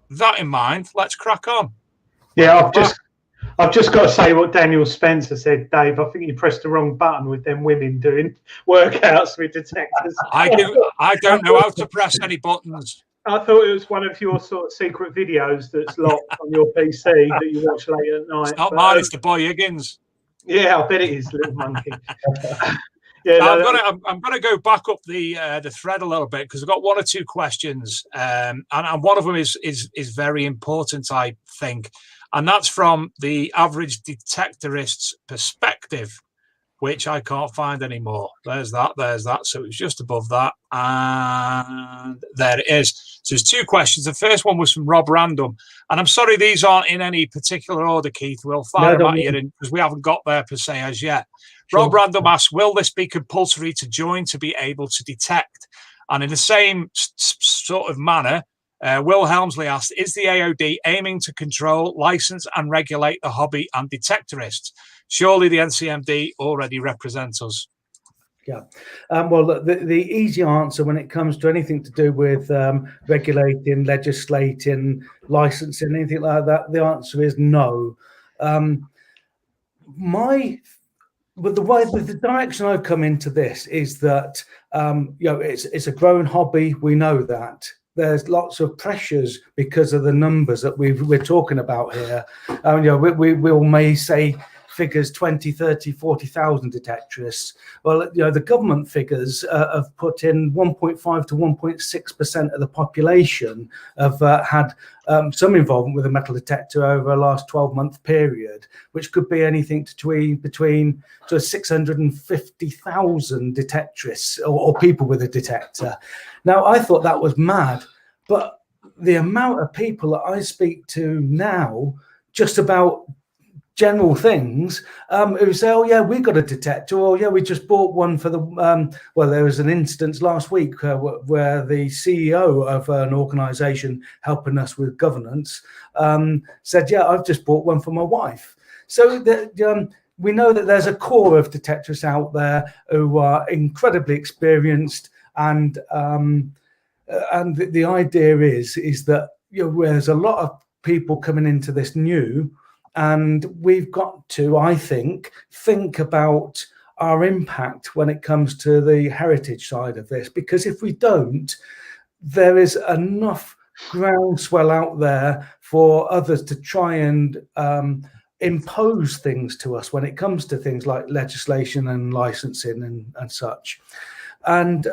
that in mind, let's crack on. Yeah, I've just got to say what Daniel Spencer said, Dave. I think you pressed the wrong button with them women doing workouts with detectors. I don't know how to press any buttons. I thought it was one of your sort of secret videos that's locked on your PC that you watch late at night. It's not mine, it's the boy Higgins. Yeah, I bet it is, little monkey. Yeah, I'm gonna go back up the thread a little bit because I've got one or two questions, and one of them is very important, I think, and that's from the average detectorist's perspective, which I can't find anymore. There's that. So it's just above that, and there it is. So there's two questions. The first one was from Rob Random, and I'm sorry these aren't in any particular order, Keith. We'll fire them at you because we haven't got there per se as yet. Sure. Rob Random asks, will this be compulsory to join to be able to detect? And in the same sort of manner, Will Helmsley asked, is the AOD aiming to control, license and regulate the hobby and detectorists? Surely the NCMD already represents us. Yeah. Well, the easy answer when it comes to anything to do with regulating, legislating, licensing, anything like that, the answer is no. But the direction I've come into this is that it's a growing hobby. We know that there's lots of pressures because of the numbers that we're talking about here. We may say figures 20, 30, 40,000 detectorists. Well, the government figures have put in 1.5 to 1.6% of the population have had some involvement with a metal detector over a last 12-month period, which could be anything between 650,000 detectorists or people with a detector. Now, I thought that was mad, but the amount of people that I speak to now, just about general things, who say, oh yeah, we got a detector, or yeah, we just bought one for the well, there was an instance last week where the CEO of an organization helping us with governance said, yeah, I've just bought one for my wife. So we know that there's a core of detectorists out there who are incredibly experienced, and the idea is that there's a lot of people coming into this new. And we've got to, I think about our impact when it comes to the heritage side of this, because if we don't, there is enough groundswell out there for others to try and impose things to us when it comes to things like legislation and licensing and such. And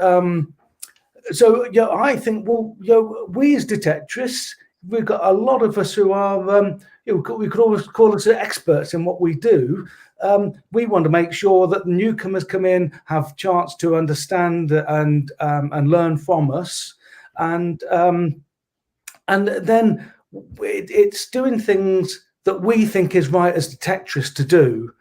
so, I think, we as detectorists, we've got a lot of us who are, we could always call us experts in what we do. We want to make sure that the newcomers come in, have a chance to understand and learn from us, and then it's doing things that we think is right as detectorists to do,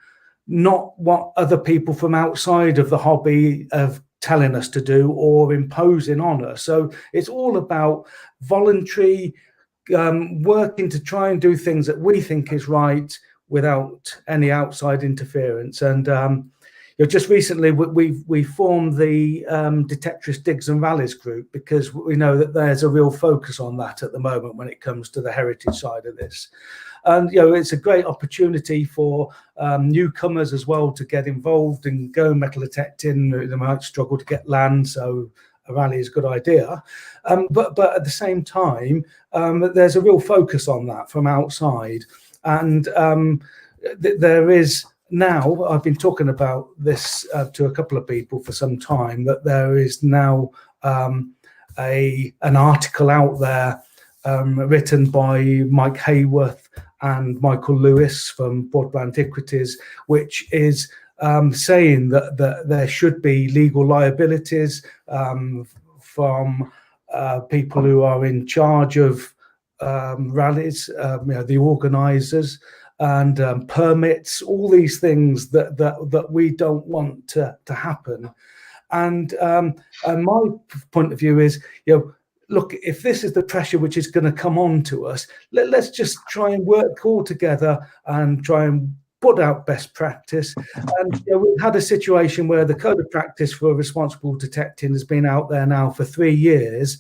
not what other people from outside of the hobby have telling us to do or imposing on us. So it's all about voluntary working to try and do things that we think is right without any outside interference. And just recently we formed the Detectorist Digs and Rallies group, because we know that there's a real focus on that at the moment when it comes to the heritage side of this. And it's a great opportunity for newcomers as well to get involved and go metal detecting. They might struggle to get land, so a rally is a good idea, but at the same time, there's a real focus on that from outside, and there is now. I've been talking about this to a couple of people for some time, that there is now an article out there written by Mike Hayworth and Michael Lewis from Portable Antiquities, which is saying that there should be legal liabilities from people who are in charge of rallies, the organisers, and permits, all these things that we don't want to happen. And my point of view is, look, if this is the pressure which is going to come on to us, let's just try and work all together and try and put out best practice. And we've had a situation where the code of practice for responsible detecting has been out there now for 3 years,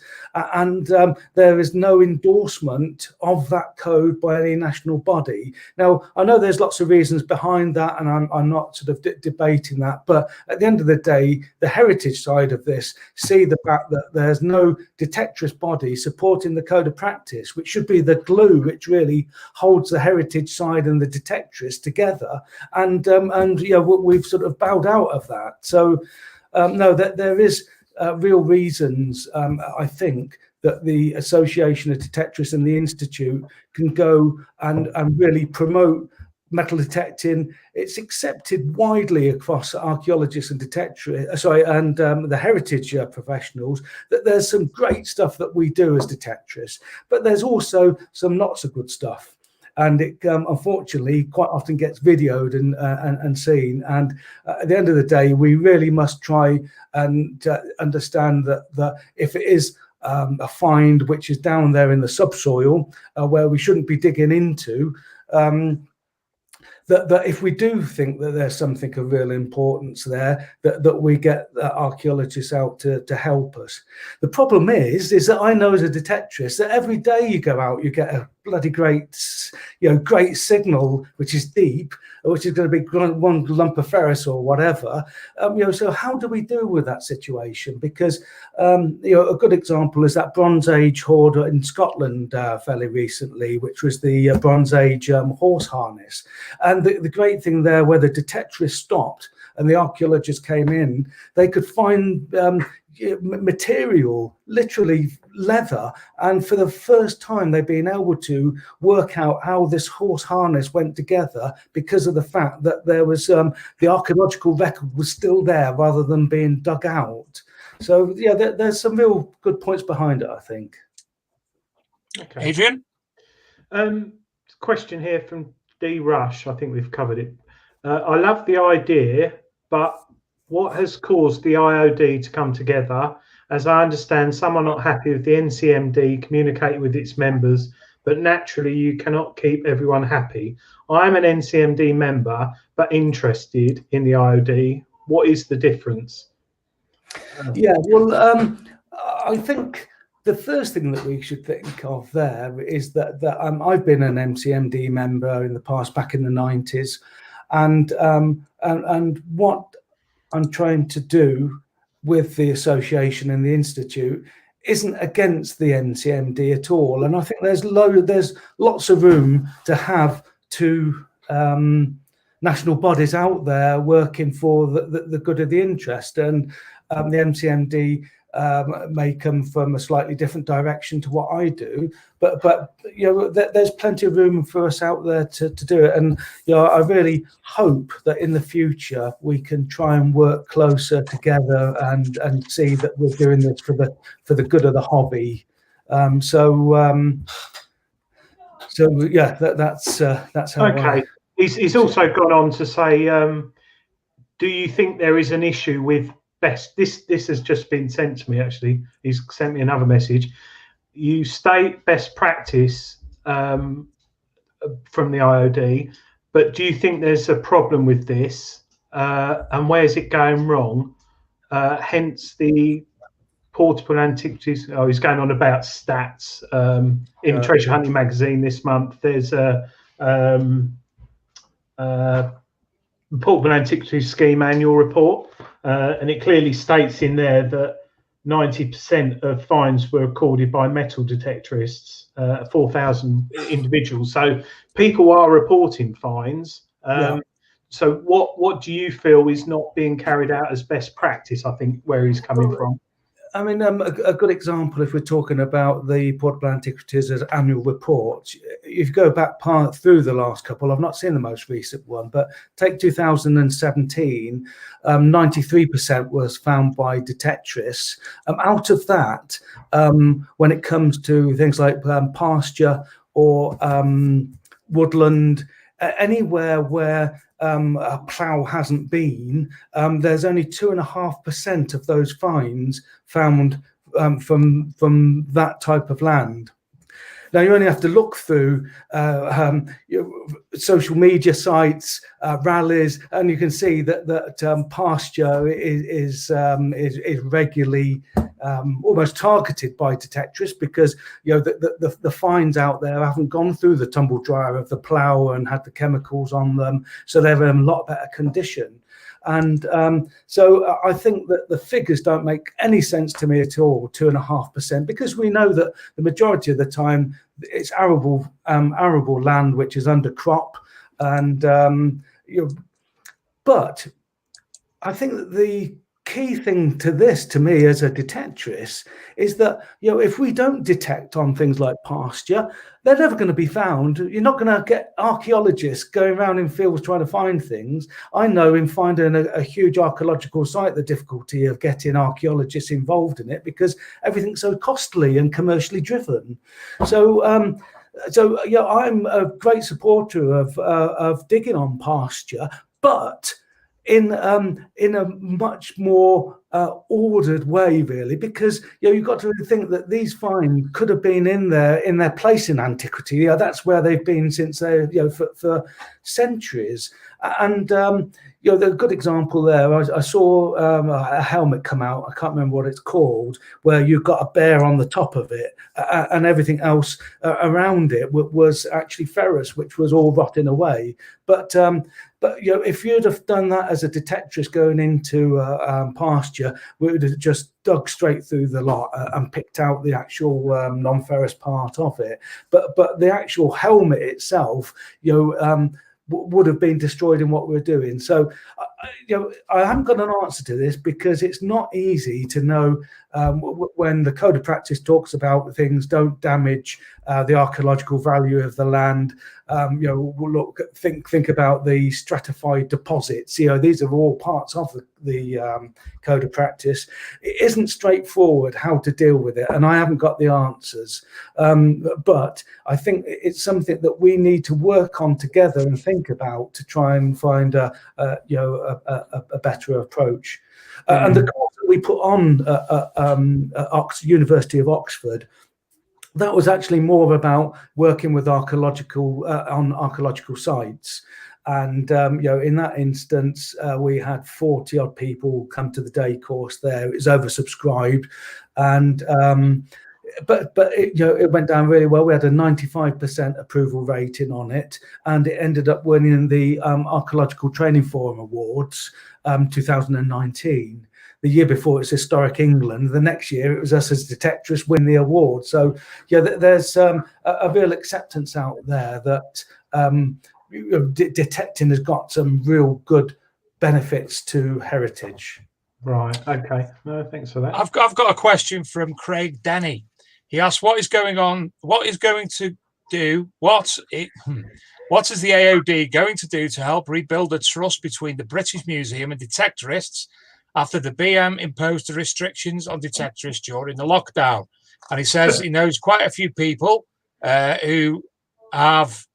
and there is no endorsement of that code by any national body. Now, I know there's lots of reasons behind that, and I'm not sort of debating that, but at the end of the day, the heritage side of this see the fact that there's no detectorist body supporting the code of practice, which should be the glue which really holds the heritage side and the detectorists together. And we've sort of bowed out of that. So no, that there is real reasons, I think, that the Association of Detectorists and the Institute can go and really promote metal detecting. It's accepted widely across archaeologists and detectorists, the heritage professionals, that there's some great stuff that we do as detectorists, but there's also some not so good stuff. And it unfortunately quite often gets videoed and seen. And at the end of the day, we really must try and understand that if it is a find which is down there in the subsoil where we shouldn't be digging into, that if we do think that there's something of real importance there, that we get archaeologists out to help us. The problem is that I know as a detectorist that every day you go out, you get a bloody great signal, which is deep, which is going to be one lump of ferrous or whatever. So how do we deal with that situation? Because a good example is that Bronze Age hoard in Scotland fairly recently, which was the Bronze Age horse harness. And the great thing there, where the detectorists stopped and the archaeologists came in, they could find material, literally leather, and for the first time they've been able to work out how this horse harness went together because of the fact that there was the archaeological record was still there rather than being dug out. So yeah, there's some real good points behind it, I think. Okay. Adrian? Question here from D Rush. I think we've covered it. I love the idea, but what has caused the IOD to come together? As I understand, some are not happy with the NCMD communicating with its members, but naturally you cannot keep everyone happy. I'm an NCMD member, but interested in the IOD. What is the difference? Yeah, well, I think the first thing that we should think of there is that I've been an NCMD member in the past, back in the 90s, and what I'm trying to do with the association and the institute isn't against the NCMD at all. And I think there's lots of room to have two national bodies out there working for the good of the interest. And the NCMD may come from a slightly different direction to what I do, but there's plenty of room for us out there to do it. And I really hope that in the future we can try and work closer together and see that we're doing this for the good of the hobby. So yeah, that's how. Okay. He's also gone on to say, do you think there is an issue with this has just been sent to me, actually. He's sent me another message. You state best practice from the IOD, but do you think there's a problem with this? And where's it going wrong? Hence the portable antiquities. Oh, he's going on about stats. In Treasure Hunting magazine this month, there's a portable antiquities scheme annual report. And it clearly states in there that 90% of finds were recorded by metal detectorists, 4,000 individuals. So people are reporting finds. So what do you feel is not being carried out as best practice? I think where he's coming from. I mean, a good example, if we're talking about the portable antiquities as annual report, if you go back through the last couple, I've not seen the most recent one, but take 2017, 93% was found by detectorists. Out of that, when it comes to things like pasture or woodland, anywhere where a plough hasn't been, there's only 2.5% of those finds found from that type of land. Now you only have to look through social media sites, rallies, and you can see that pasture is regularly almost targeted by detectorists, because the fines out there haven't gone through the tumble dryer of the plough and had the chemicals on them, so they're in a lot better condition. And so I think that the figures don't make any sense to me at all, 2.5%, because we know that the majority of the time it's arable land which is under crop, and but I think that the key thing to this, to me as a detectorist, is that if we don't detect on things like pasture, they're never going to be found. You're not going to get archaeologists going around in fields trying to find things. I know in finding a huge archaeological site the difficulty of getting archaeologists involved in it, because everything's so costly and commercially driven. So I'm a great supporter of digging on pasture, but in a much more ordered way, really, because you've got to think that these finds could have been in their place in antiquity. That's where they've been since for centuries. And the good example there, I saw a helmet come out. I can't remember what it's called, where you've got a bear on the top of it, and everything else around it was actually ferrous, which was all rotting away. But if you'd have done that as a detectorist going into pasture, we would have just dug straight through the lot and picked out the actual non-ferrous part of it. But the actual helmet itself, would have been destroyed in what we're doing. So, I haven't got an answer to this, because it's not easy to know when the code of practice talks about things don't damage the archaeological value of the land. Think about the stratified deposits. These are all parts of the code of practice. It isn't straightforward how to deal with it, and I haven't got the answers. But I think it's something that we need to work on together and think about to try and find a better approach. And the course that we put on University of Oxford, that was actually more about working with archaeological sites. And in that instance, we had 40 odd people come to the day course there. It was oversubscribed, and but it went down really well. We had a 95% approval rating on it, and it ended up winning the Archaeological Training Forum Awards 2019. The year before, it's Historic England. The next year, it was us as detectorists win the award. So there's a real acceptance out there that detecting has got some real good benefits to heritage. Right. Okay. No, thanks for that. I've got a question from Craig Denny. He asked, what is going on? What is going to do? What is the AOD going to do to help rebuild the trust between the British Museum and detectorists after the BM imposed the restrictions on detectorists during the lockdown? And he says he knows quite a few people who have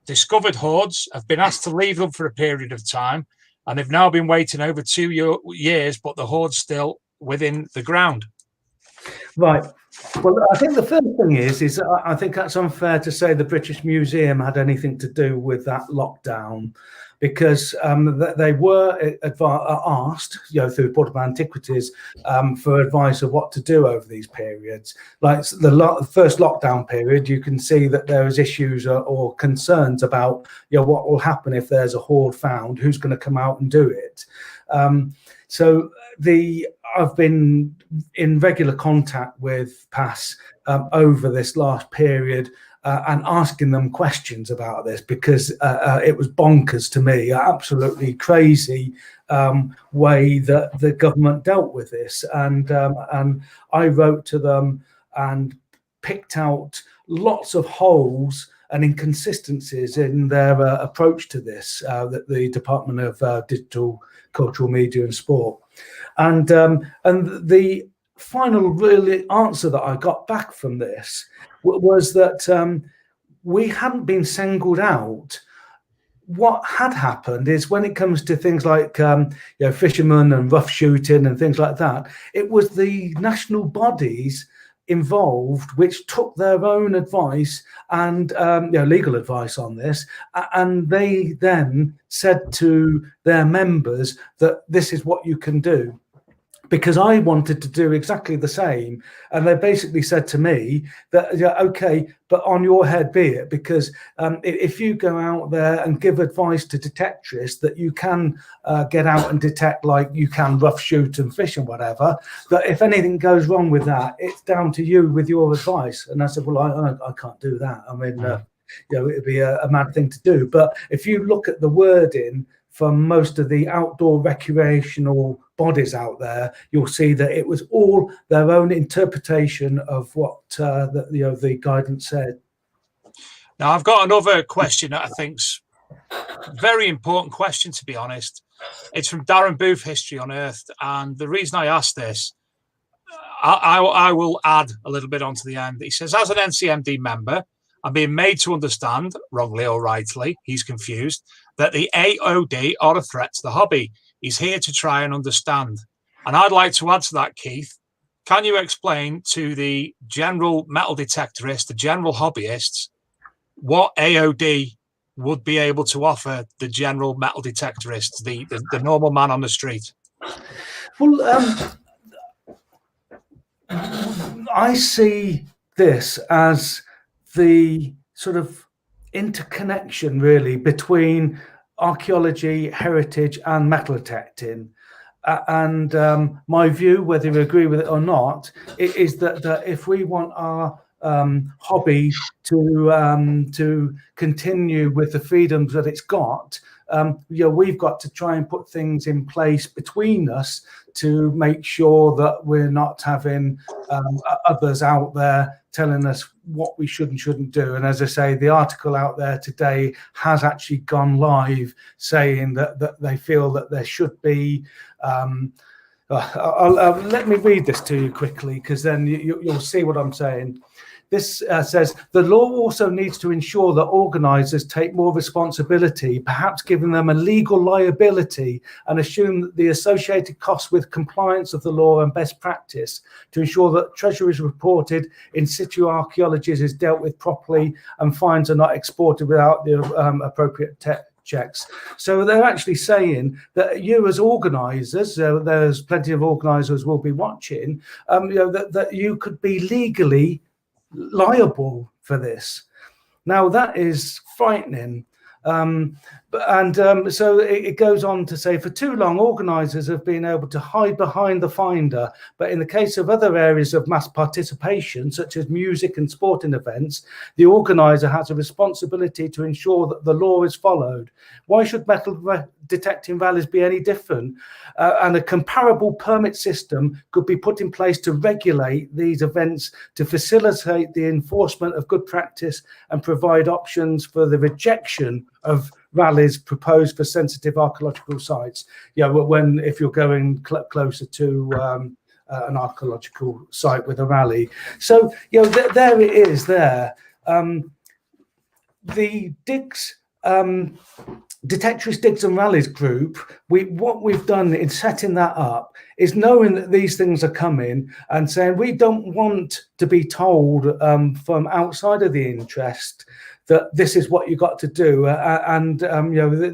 discovered hoards, have been asked to leave them for a period of time, and they've now been waiting over 2 years, but the hoard's still within the ground. Right. Well, I think the first thing is I think that's unfair to say the British Museum had anything to do with that lockdown, because they were asked, through Board of Antiquities, for advice of what to do over these periods. Like the first lockdown period, you can see that there is issues or concerns about, what will happen if there's a hoard found, who's going to come out and do it. I've been in regular contact with PAS over this last period, and asking them questions about this, because it was bonkers to me, absolutely crazy way that the government dealt with this. And I wrote to them and picked out lots of holes and inconsistencies in their approach to this, that the Department of Digital, Cultural Media and Sport. And the final really answer that I got back from this was that we hadn't been singled out. What had happened is, when it comes to things like fishermen and rough shooting and things like that, it was the national bodies involved which took their own advice and legal advice on this, and they then said to their members that this is what you can do. Because I wanted to do exactly the same, and they basically said to me that, yeah, okay, but on your head be it, because if you go out there and give advice to detectorists that you can get out and detect, like you can rough shoot and fish and whatever, that if anything goes wrong with that, it's down to you with your advice. And I said, well, I can't do that. I mean, it'd be a mad thing to do. But if you look at the wording from most of the outdoor recreational bodies out there, you'll see that it was all their own interpretation of what the guidance said. Now, I've got another question that I think's a very important question, to be honest. It's from Darren Booth, History Unearthed. And the reason I asked this, I will add a little bit onto the end. He says, as an NCMD member, I'm being made to understand, wrongly or rightly, he's confused, that the AOD are a threat to the hobby. He's here to try and understand. And I'd like to add to that, Keith. Can you explain to the general metal detectorists, the general hobbyists, what AOD would be able to offer the general metal detectorists, the normal man on the street? Well, I see this as the sort of interconnection, really, between archaeology, heritage, and metal detecting. And my view, whether you agree with it or not, is that if we want our hobby to continue with the freedoms that it's got, we've got to try and put things in place between us to make sure that we're not having others out there telling us what we should and shouldn't do. And as I say, the article out there today has actually gone live saying that they feel that there should be let me read this to you quickly, because then you'll see what I'm saying. This says, the law also needs to ensure that organisers take more responsibility, perhaps giving them a legal liability, and assume the associated costs with compliance of the law and best practice to ensure that treasure is reported, in situ archaeology is dealt with properly, and fines are not exported without the appropriate checks. So they're actually saying that you as organisers, there's plenty of organisers will be watching, that you could be legally liable for this. Now that is frightening. So it goes on to say, for too long, organisers have been able to hide behind the finder, but in the case of other areas of mass participation, such as music and sporting events, the organiser has a responsibility to ensure that the law is followed. Why should metal detecting rallies be any different? And a comparable permit system could be put in place to regulate these events, to facilitate the enforcement of good practice and provide options for the rejection of rallies proposed for sensitive archaeological sites. If you're going closer to an archaeological site with a rally. So there it is there. The digs, Detectorist Digs and Rallies group, what we've done in setting that up is knowing that these things are coming and saying we don't want to be told from outside of the interest that this is what you got to do,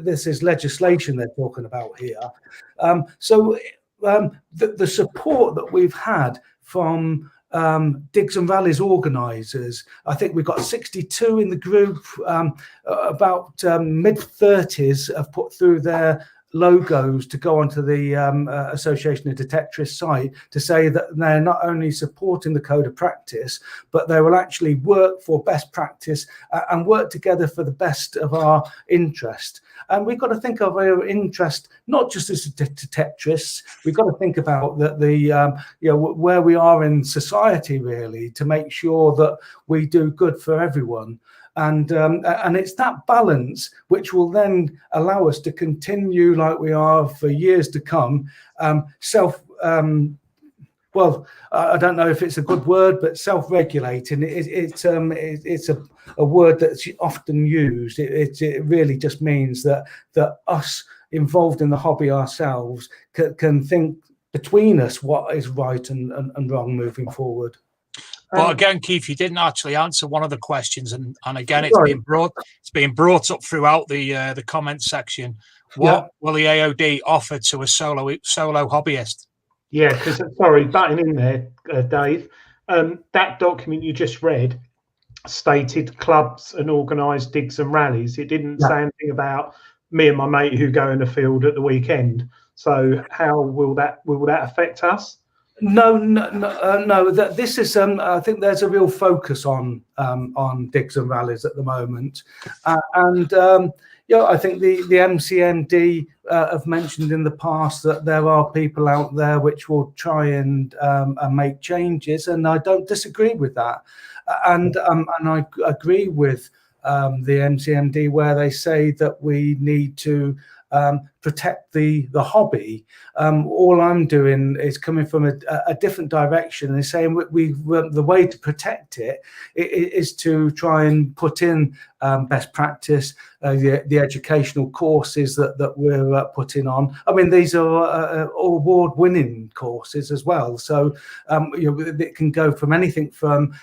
this is legislation they're talking about here. The support that we've had from Digs and Rallies organisers, I think we've got 62 in the group, about mid-30s have put through their logos to go onto the Association of Detectorists site to say that they're not only supporting the code of practice, but they will actually work for best practice and work together for the best of our interest. And we've got to think of our interest not just as detectorists. We've got to think about where we are in society, really, to make sure that we do good for everyone. And it's that balance which will then allow us to continue like we are for years to come. I don't know if it's a good word, but self-regulating. It's a word that's often used. It really just means that us involved in the hobby ourselves can think between us what is right and wrong moving forward. But again, Keith, you didn't actually answer one of the questions, and again, it's being brought up throughout the comments section. What will the AOD offer to a solo hobbyist? Yeah, because sorry, butting in there, Dave. That document you just read stated clubs and organised digs and rallies. It didn't say anything about me and my mate who go in the field at the weekend. So how will that affect us? No. This is. I think there's a real focus on digs and rallies at the moment, I think the MCMD have mentioned in the past that there are people out there which will try and make changes, and I don't disagree with that. And I agree with the MCMD where they say that we need to protect the hobby. All I'm doing is coming from a different direction and saying the way to protect it is to try and put in best practice, the educational courses that we're putting on. I mean, these are award-winning courses as well. So it can go from anything from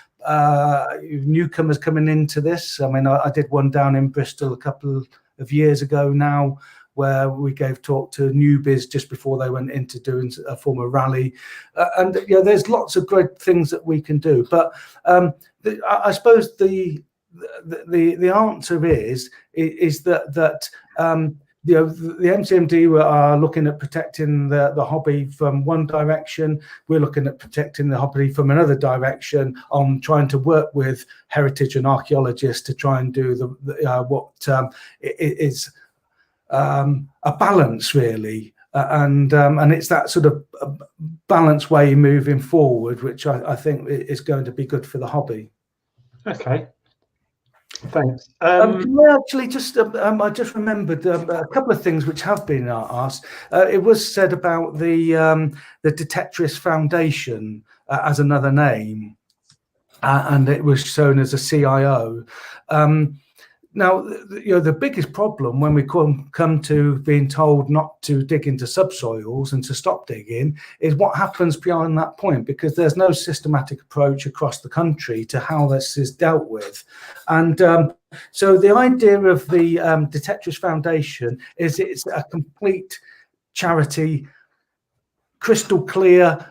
newcomers coming into this. I mean, I did one down in Bristol a couple of years ago now, where we gave talk to newbies just before they went into doing a form of rally, and there's lots of great things that we can do. But I suppose the answer is that the MCMD are looking at protecting the hobby from one direction. We're looking at protecting the hobby from another direction on trying to work with heritage and archaeologists to try and do what is a balance, really, and it's that sort of balanced way moving forward, which I think is going to be good for the hobby. Okay, thanks. Can I actually just I just remembered a couple of things which have been asked. It was said about the Detectorist Foundation as another name, and it was shown as a CIO. Now, the biggest problem when we come to being told not to dig into subsoils and to stop digging is what happens beyond that point, because there's no systematic approach across the country to how this is dealt with. And so the idea of the Detectorist Foundation is it's a complete charity, crystal clear.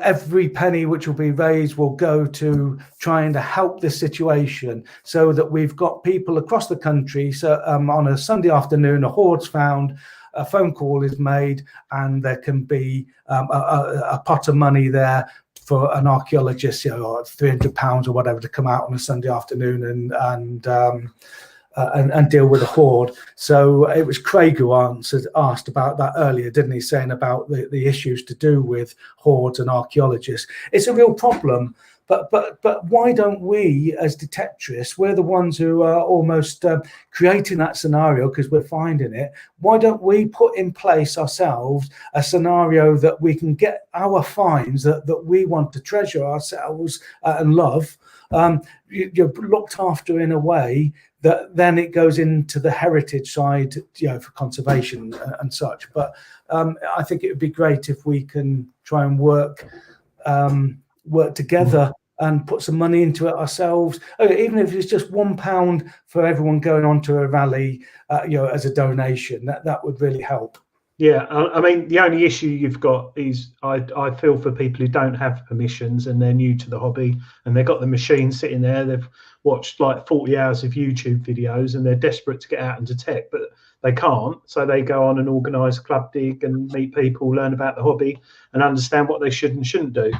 Every penny which will be raised will go to trying to help this situation, so that we've got people across the country. So on a Sunday afternoon, a hoard's found, a phone call is made, and there can be a pot of money there for an archaeologist, £300 or whatever, to come out on a Sunday afternoon and deal with a hoard. So it was Craig who asked about that earlier, didn't he, saying about the issues to do with hoards and archaeologists. It's a real problem, but why don't we as detectorists, we're the ones who are almost creating that scenario because we're finding it. Why don't we put in place ourselves a scenario that we can get our finds that we want to treasure ourselves and love, you're looked after in a way that then it goes into the heritage side, for conservation and such. But I think it would be great if we can try and work together and put some money into it ourselves. Even if it's just £1 for everyone going on to a rally, as a donation, that would really help. Yeah, I mean, the only issue you've got is I feel for people who don't have permissions and they're new to the hobby and they've got the machine sitting there. They've watched like 40 hours of YouTube videos and they're desperate to get out and detect, but they can't. So they go on and organise club dig and meet people, learn about the hobby and understand what they should and shouldn't do.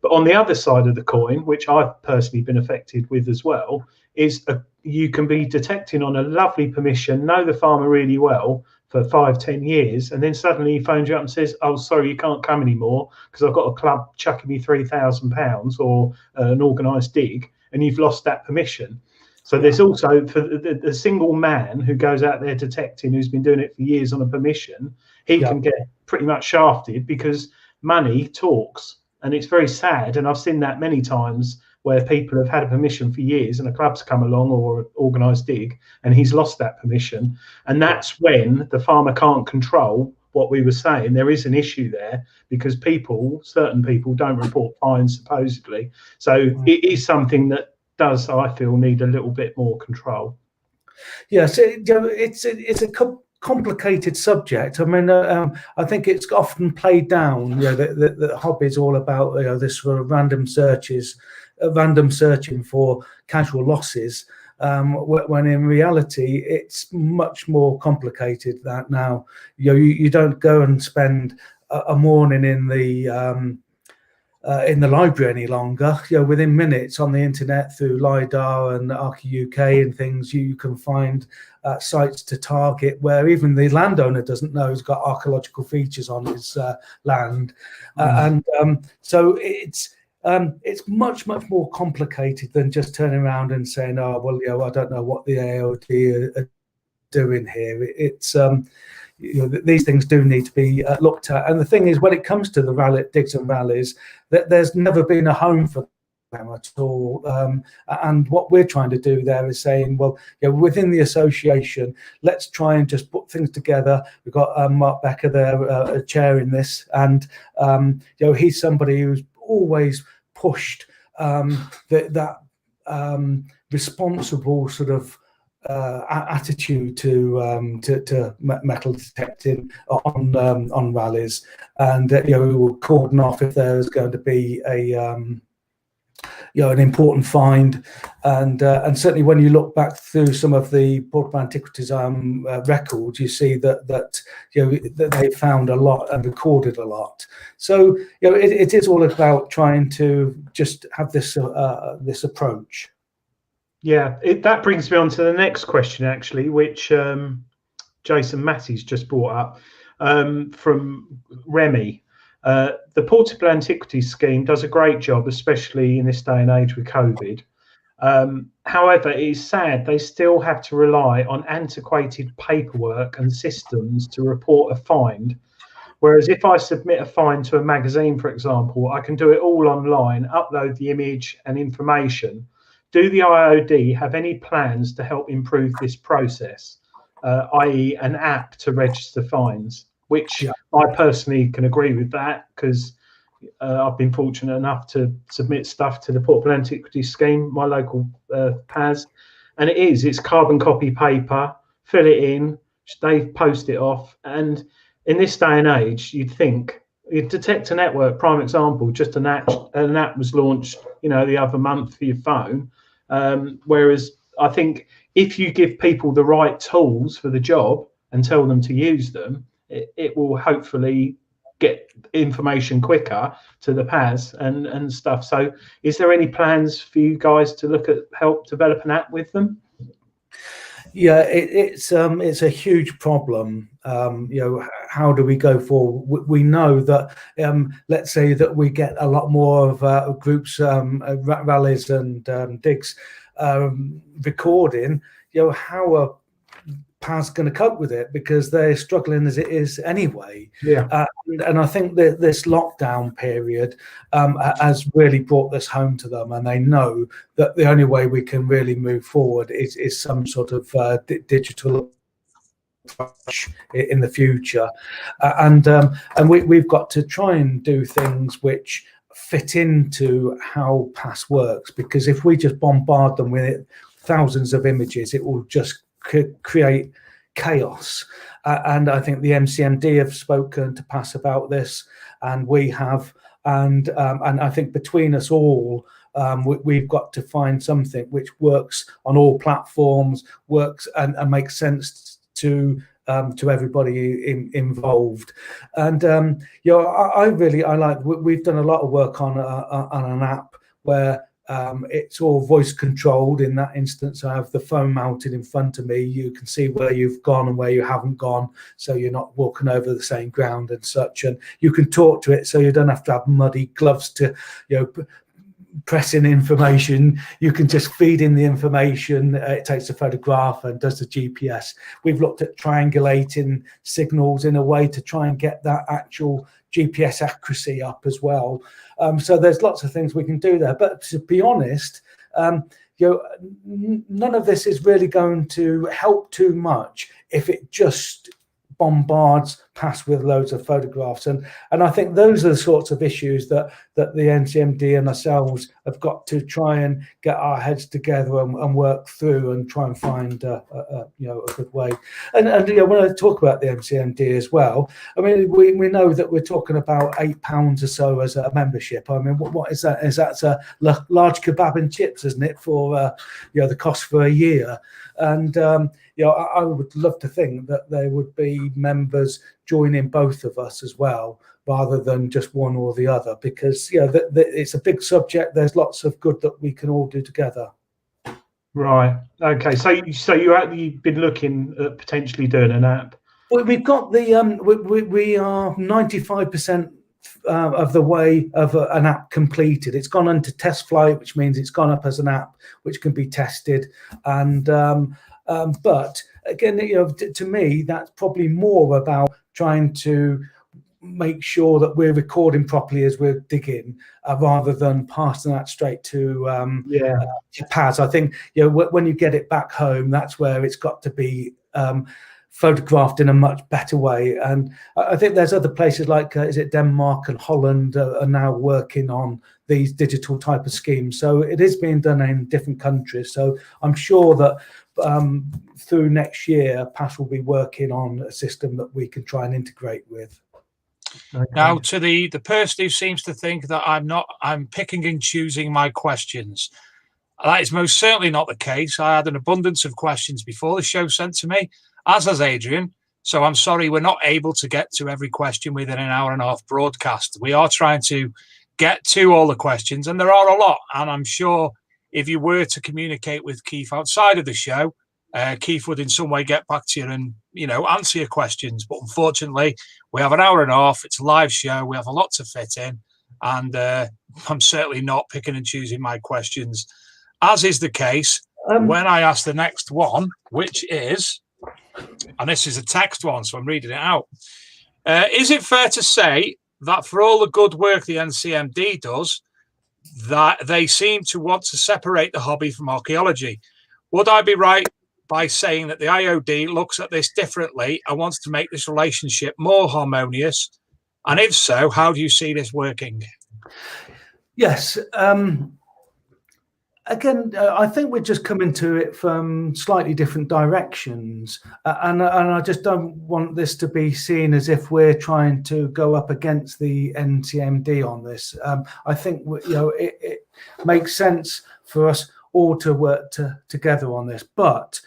But on the other side of the coin, which I've personally been affected with as well, is you can be detecting on a lovely permission, know the farmer really well for 5-10 years, and then suddenly he phones you up and says, "Oh, sorry, you can't come anymore because I've got a club chucking me £3,000 or an organised dig," and you've lost that permission. So there's also, for the single man who goes out there detecting, who's been doing it for years on a permission, he can get pretty much shafted because money talks, and it's very sad. And I've seen that many times where people have had a permission for years and a club's come along or an organised dig and he's lost that permission. And that's when the farmer can't control what we were saying. There is an issue there because certain people don't report fines supposedly. So it is something that does, I feel, need a little bit more control. Yes, it's a complicated subject. I mean, I think it's often played down. The hobby is all about this sort of random searching for casual losses. When in reality, it's much more complicated than that now. You don't go and spend a morning in the library any longer. Within minutes on the internet through LiDAR and Archi UK and things, you can find sites to target where even the landowner doesn't know he's got archaeological features on his land, so it's much more complicated than just turning around and saying, "Oh, well, I don't know what the AOD are doing here." It's these things do need to be looked at. And the thing is, when it comes to the digs and rallies, that there's never been a home for them at all. And what we're trying to do there is saying, well, within the association, let's try and just put things together. We've got Mark Becker there, chairing this, and he's somebody who's always pushed that responsible sort of attitude to metal detecting on rallies, and we will cordon off if there's going to be an important find, and certainly when you look back through some of the Portable Antiquities records, you see that they found a lot and recorded a lot. So it is all about trying to just have this approach. Yeah, that brings me on to the next question, actually, which Jason Massey's just brought up from Remy. The Portable Antiquities scheme does a great job, especially in this day and age with COVID. However, it is sad they still have to rely on antiquated paperwork and systems to report a find. Whereas if I submit a find to a magazine, for example, I can do it all online, upload the image and information. Do the IOD have any plans to help improve this process, i.e. an app to register fines? Which I personally can agree with that, because I've been fortunate enough to submit stuff to the Portable Antiquities scheme, my local PAS, and it's carbon copy paper, fill it in, they post it off. And in this day and age, you'd think, Detector Network, prime example, just an app was launched, the other month for your phone. Whereas I think if you give people the right tools for the job and tell them to use them, it will hopefully get information quicker to the PAS and stuff. So is there any plans for you guys to look at help develop an app with them? Yeah, it's a huge problem. How do we go forward? We know that let's say that we get a lot more of groups, rallies and digs recording. How are PAS going to cope with it, because they're struggling as it is anyway? And I think that this lockdown period has really brought this home to them, and they know that the only way we can really move forward is some sort of digital approach in the future, and we've got to try and do things which fit into how PAS works, because if we just bombard them with thousands of images, it will just create chaos. And I think the MCMD have spoken to PAS about this, and we have, and I think between us all, we've got to find something which works on all platforms, works and makes sense to everybody involved. And I like, we've done a lot of work on an app where it's all voice controlled. In that instance, I have the phone mounted in front of me. You can see where you've gone and where you haven't gone, so you're not walking over the same ground and such. And you can talk to it, so you don't have to have muddy gloves to, press in information. You can just feed in the information. It takes a photograph and does the GPS. We've looked at triangulating signals in a way to try and get that actual GPS accuracy up as well. So there's lots of things we can do there. But to be honest, none of this is really going to help too much if it just bombards PASS with loads of photographs, and I think those are the sorts of issues that the NCMD and ourselves have got to try and get our heads together and work through and try and find a good way. And when I talk about the NCMD as well, I mean we know that we're talking about £8 or so as a membership. I mean, what is that? Is that a large kebab and chips, isn't it, for the cost for a year? And I would love to think that there would be members joining both of us as well, rather than just one or the other, because it's a big subject. There's lots of good that we can all do together. Right. Okay. So you've been looking at potentially doing an app. Well, we've got the we are 95% of the way of an app completed. It's gone into test flight, which means it's gone up as an app which can be tested. And but again, to me, that's probably more about trying to make sure that we're recording properly as we're digging, rather than passing that straight to PASS. I think when you get it back home, that's where it's got to be photographed in a much better way. And I think there's other places like is it Denmark and Holland are now working on these digital type of schemes. So it is being done in different countries. So I'm sure that through next year, PASS will be working on a system that we can try and integrate with. Okay. Now, to the person who seems to think that I'm picking and choosing my questions, that is most certainly not the case. I had an abundance of questions before the show sent to me, as has Adrian. So I'm sorry we're not able to get to every question within an hour and a half broadcast. We are trying to get to all the questions, and there are a lot. And I'm sure if you were to communicate with Keith outside of the show, Keith would in some way get back to you and, answer your questions. But unfortunately, we have an hour and a half. It's a live show. We have a lot to fit in. And I'm certainly not picking and choosing my questions, as is the case when I ask the next one, which is, and this is a text one, so I'm reading it out. Is it fair to say that for all the good work the NCMD does, that they seem to want to separate the hobby from archaeology? Would I be right by saying that the IOD looks at this differently and wants to make this relationship more harmonious? And if so, how do you see this working? Yes. Again, I think we're just coming to it from slightly different directions, and I just don't want this to be seen as if we're trying to go up against the NCMD on this. I think it makes sense for us all to work together on this, but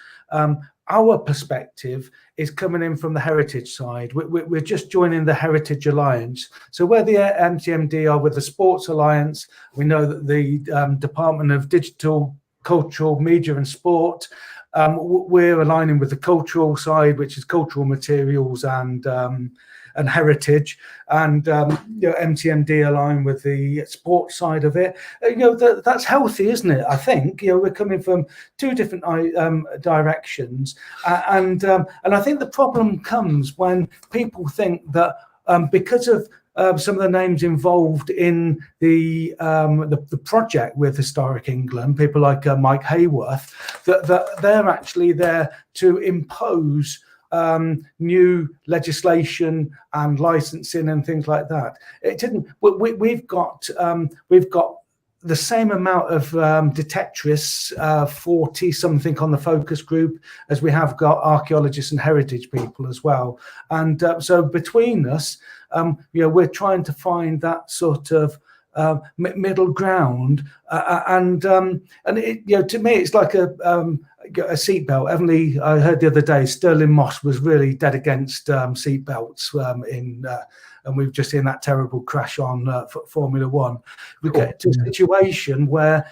our perspective is coming in from the heritage side. We're just joining the Heritage Alliance. So where the NCMD are with the Sports Alliance, we know that the Department of Digital, Cultural, Media and Sport, we're aligning with the cultural side, which is cultural materials and heritage, and MTMD align with the sports side of it. That's healthy, isn't it? I think we're coming from two different directions, and I think the problem comes when people think that because of some of the names involved in the project with Historic England, people like Mike Hayworth, that they're actually there to impose new legislation and licensing and things like that. It didn't. We've got the same amount of detectorists, 40 something on the focus group, as we have got archaeologists and heritage people as well. And so between us, we're trying to find that sort of middle ground, and it, to me, it's like a seatbelt. I heard the other day Sterling Moss was really dead against seatbelts and we've just seen that terrible crash on Formula One. We get to a situation where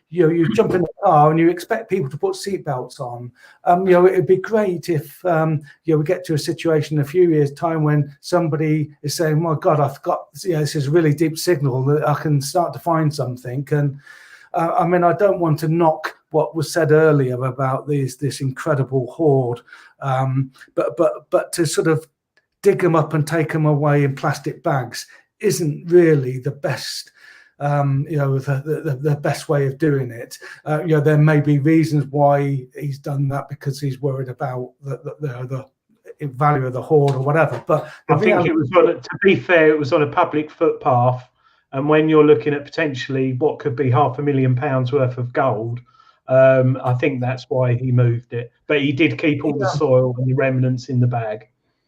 you jump in the car and you expect people to put seatbelts on. It'd be great if we get to a situation in a few years' time when somebody is saying, "My God, I've got this is a really deep signal that I can start to find something." And I don't want to knock what was said earlier about this incredible hoard, but to sort of dig them up and take them away in plastic bags isn't really the best. The best way of doing it. There may be reasons why he's done that, because he's worried about the value of the hoard or whatever. But I think it was to be fair, it was on a public footpath, and when you're looking at potentially what could be £500,000 worth of gold, I think that's why he moved it. But he did keep all the soil and the remnants in the bag.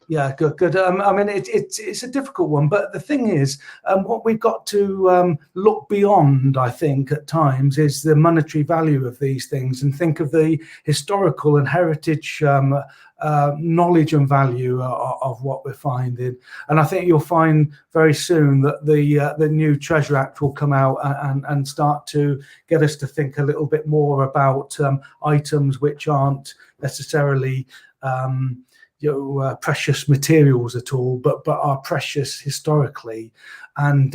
Yeah, good. I mean, it's a difficult one, but the thing is, what we've got to look beyond, I think, at times, is the monetary value of these things, and think of the historical and heritage knowledge and value of what we're finding. And I think you'll find very soon that the new Treasure Act will come out and start to get us to think a little bit more about items which aren't necessarily precious materials at all, but are precious historically. And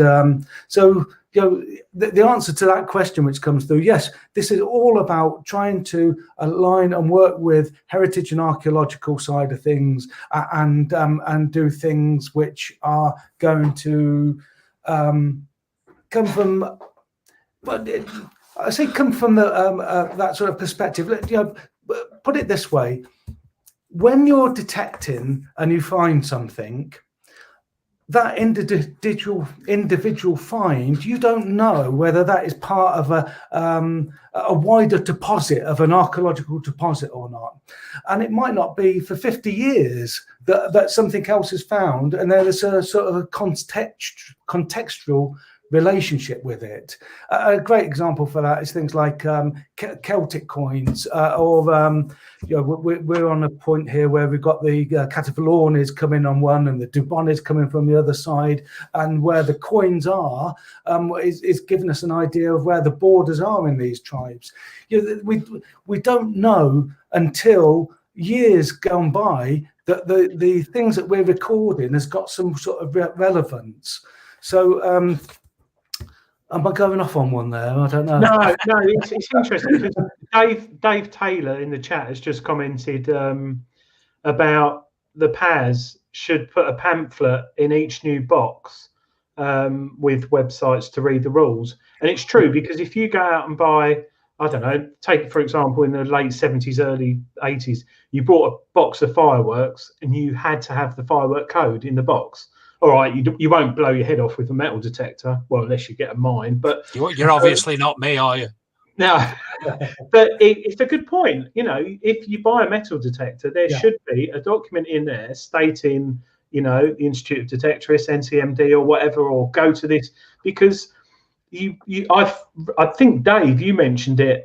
so the answer to that question which comes through, yes, this is all about trying to align and work with heritage and archaeological side of things, and do things which are going to come from, but I say come from the that sort of perspective. Put it this way: when you're detecting and you find something, that individual find, you don't know whether that is part of a wider deposit, of an archaeological deposit or not. And it might not be for 50 years that something else is found, and there is a sort of a contextual relationship with it. A great example for that is things like Celtic coins, or we're on a point here where we've got the Catalaunians coming on one and the Dubonnies coming from the other side, and where the coins are is giving us an idea of where the borders are in these tribes. We don't know until years gone by that the things that we're recording has got some sort of relevance. So am I going off on one there? I don't know. No, it's interesting because Dave Taylor in the chat has just commented about the PAS should put a pamphlet in each new box with websites to read the rules. And it's true, because if you go out and buy, I don't know, take for example in the late 70s, early 80s, you bought a box of fireworks and you had to have the firework code in the box. All right, you won't blow your head off with a metal detector, well, unless you get a mine. But you're obviously not me, are you? No, but it's a good point. If you buy a metal detector, there should be a document in there stating, the Institute of Detectorists, NCMD, or whatever, or go to this, because I think Dave, you mentioned it,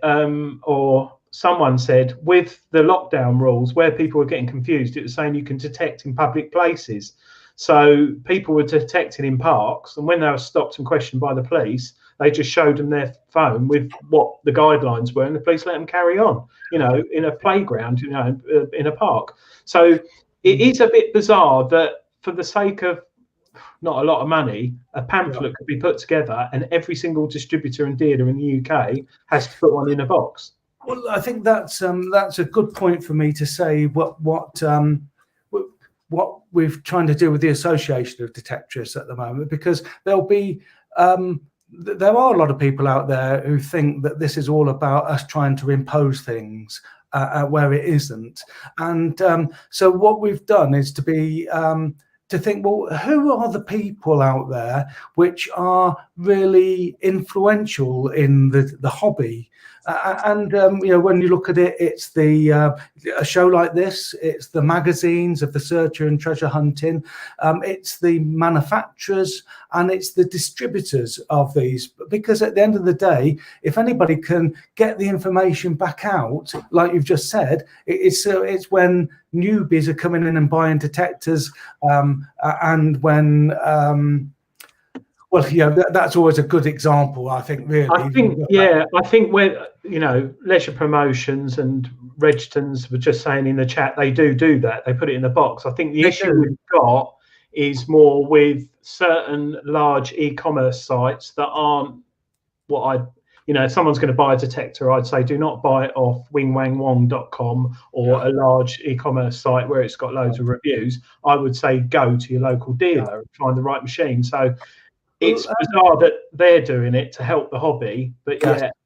or someone said with the lockdown rules where people were getting confused, it was saying you can detect in public places. So people were detecting in parks, and when they were stopped and questioned by the police, they just showed them their phone with what the guidelines were, and the police let them carry on, in a playground, in a park. So it is a bit bizarre that for the sake of not a lot of money, a pamphlet could be put together and every single distributor and dealer in the UK has to put one in a box. Well, I think that's a good point for me to say what we're trying to do with the Association of Detectorists at the moment, because there are a lot of people out there who think that this is all about us trying to impose things where it isn't. And so what we've done is to think, well, who are the people out there which are really influential in the hobby? When you look at it, it's a show like this, it's the magazines of the searcher and treasure hunting, it's the manufacturers, and it's the distributors of these. Because at the end of the day, if anybody can get the information back out, like you've just said, it's when newbies are coming in and buying detectors, and when that's always a good example, I think, really. I think where, leisure promotions and Regtons were just saying in the chat, they do that. They put it in the box. I think the issue we've got is more with certain large e-commerce sites that aren't if someone's going to buy a detector, I'd say do not buy it off wingwangwong.com or a large e-commerce site where it's got loads of reviews. I would say go to your local dealer and find the right machine. So it's bizarre that they're doing it to help the hobby, but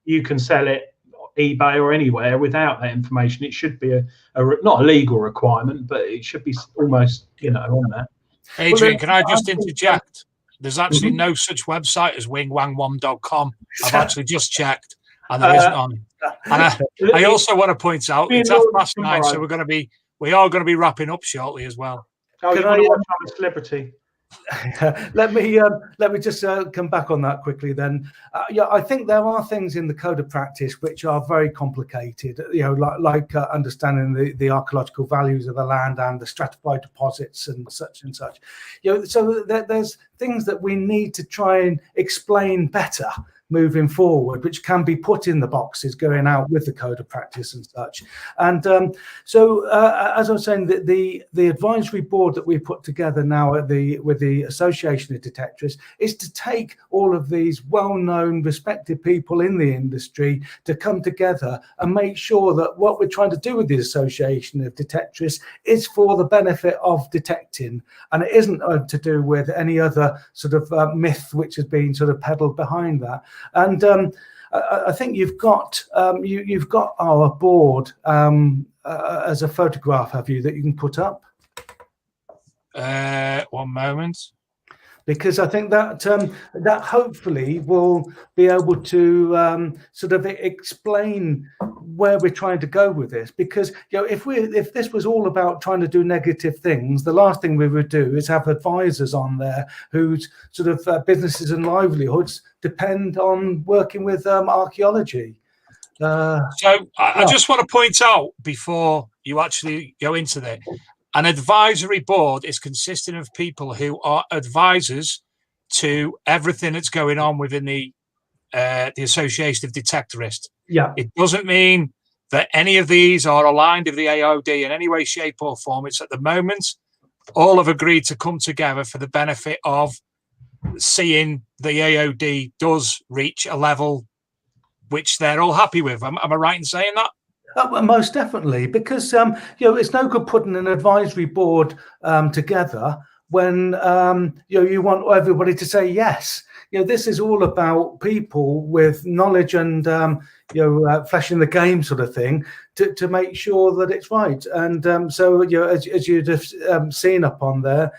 you can sell it eBay or anywhere without that information. It should be not a legal requirement, but it should be almost, on that. Adrian, can I just interject? There's actually no such website as wingwang1.com. I've actually just checked, and there isn't on. And I also want to point out it's 9:30, so we are going to be wrapping up shortly as well. Oh, you want to watch I'm a Celebrity? Let me just come back on that quickly then. I think there are things in the code of practice which are very complicated, like understanding the archaeological values of the land and the stratified deposits and such. So there's things that we need to try and explain better moving forward, which can be put in the boxes going out with the code of practice and such. And so as I was saying, the advisory board that we put together now with the Association of Detectorists is to take all of these well-known, respected people in the industry to come together and make sure that what we're trying to do with the Association of Detectorists is for the benefit of detecting, and it isn't to do with any other sort of myth which has been sort of peddled behind that. And I think you've got our board as a photograph, have you, that you can put up? 1 moment. Because I think that that hopefully will be able to sort of explain where we're trying to go with this. Because if this was all about trying to do negative things, the last thing we would do is have advisors on there whose sort of businesses and livelihoods depend on working with archaeology. I just want to point out before you actually go into that. An advisory board is consisting of people who are advisors to everything that's going on within the Association of Detectorists. Yeah. It doesn't mean that any of these are aligned with the AOD in any way, shape, or form. It's at the moment all have agreed to come together for the benefit of seeing the AOD does reach a level which they're all happy with. Am I right in saying that? Most definitely, because it's no good putting an advisory board together when you want everybody to say yes. This is all about people with knowledge and flesh in the game sort of thing to make sure that it's right. And so as you'd have seen up on there,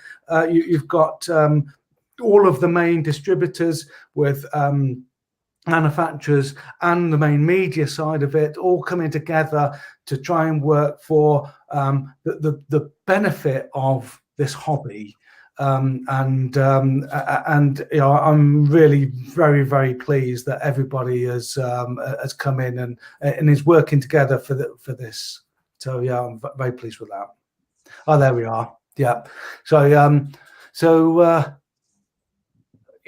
you've got all of the main distributors with manufacturers and the main media side of it all coming together to try and work for the benefit of this hobby. I'm really very, very pleased that everybody has come in and is working together for this. So yeah, I'm very pleased with that. Oh, there we are. Yeah.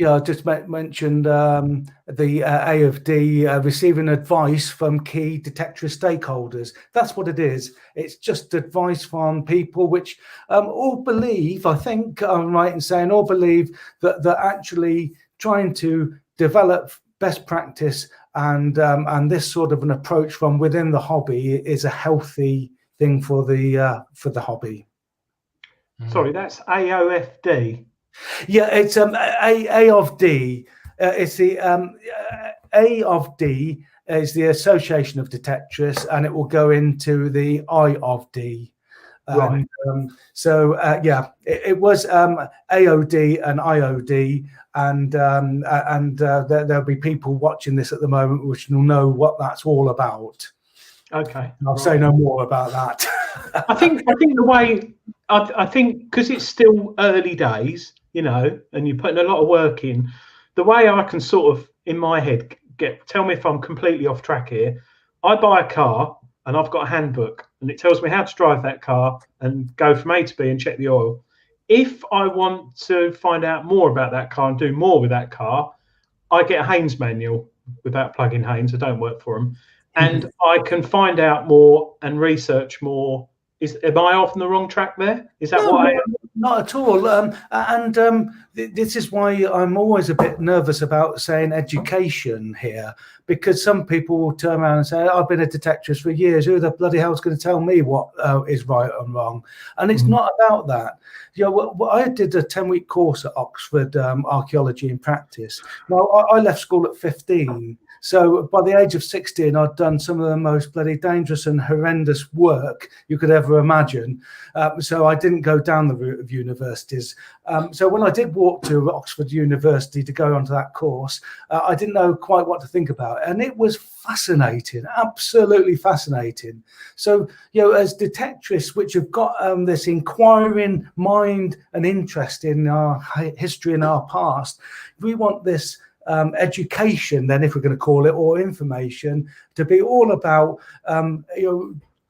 I just mentioned the A of D receiving advice from key detectorist stakeholders. That's what it is. It's just advice from people which all believe, I think I'm right in saying, all believe that actually trying to develop best practice and this sort of an approach from within the hobby is a healthy thing for the hobby. Sorry, that's AOFD. Yeah, it's A of D. It's the A of D is the Association of Detectorists, and it will go into the I of D. Right. It was AOD and IOD, and there'll be people watching this at the moment which will know what that's all about. Okay. I'll say no more about that. I think the way I think, because it's still early days, and you're putting a lot of work in, the way I can sort of in my head tell me if I'm completely off track here. I buy a car and I've got a handbook and it tells me how to drive that car and go from A to B and check the oil. If I want to find out more about that car and do more with that car, I get a Haynes manual without plugging Haynes. I don't work for them. And I can find out more and research more. Am I off on the wrong track there? Is that what I am? Not at all. This is why I'm always a bit nervous about saying education here, because some people will turn around and say, I've been a detectorist for years. Who the bloody hell is going to tell me what is right and wrong? And it's not about that. I did a 10-week course at Oxford, archaeology in practice. Now, I left school at 15. So by the age of 16, I'd done some of the most bloody dangerous and horrendous work you could ever imagine. So I didn't go down the route of universities. So when I did walk to Oxford University to go onto that course, I didn't know quite what to think about it. And it was fascinating, absolutely fascinating. So, as detectorists, which have got this inquiring mind and interest in our history and our past, we want this education, then, if we're going to call it, or information, to be all about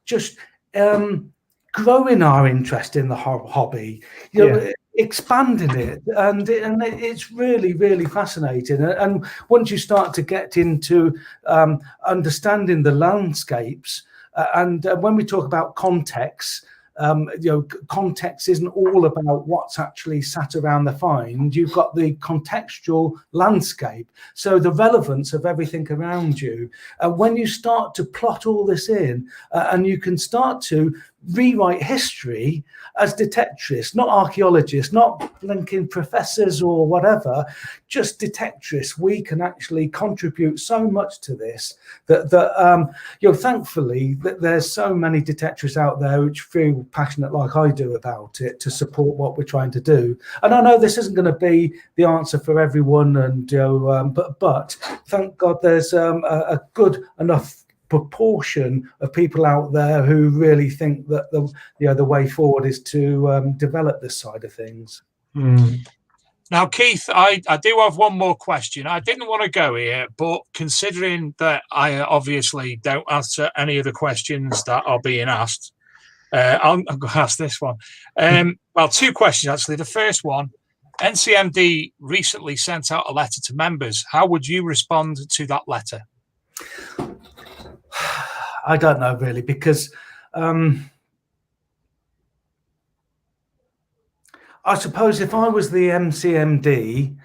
just growing our interest in the hobby, expanding it, and it's really, really fascinating. And once you start to get into understanding the landscapes, and when we talk about context, context isn't all about what's actually sat around the find. You've got the contextual landscape, so the relevance of everything around you. When you start to plot all this in, and you can start to rewrite history as detectorists, not archaeologists, not blinking professors or whatever, just detectorists, we can actually contribute so much to this that thankfully that there's so many detectorists out there which feel passionate like I do about it to support what we're trying to do. And I know this isn't going to be the answer for everyone, and but thank God there's a good enough proportion of people out there who really think that the way forward is to develop this side of things. Now, Keith, I do have one more question. I didn't want to go here, but considering that I obviously don't answer any of the questions that are being asked, I'm going to ask this one. Well, two questions, actually. The first one, NCMD recently sent out a letter to members. How would you respond to that letter? I don't know, really, because I suppose if I was the MCMD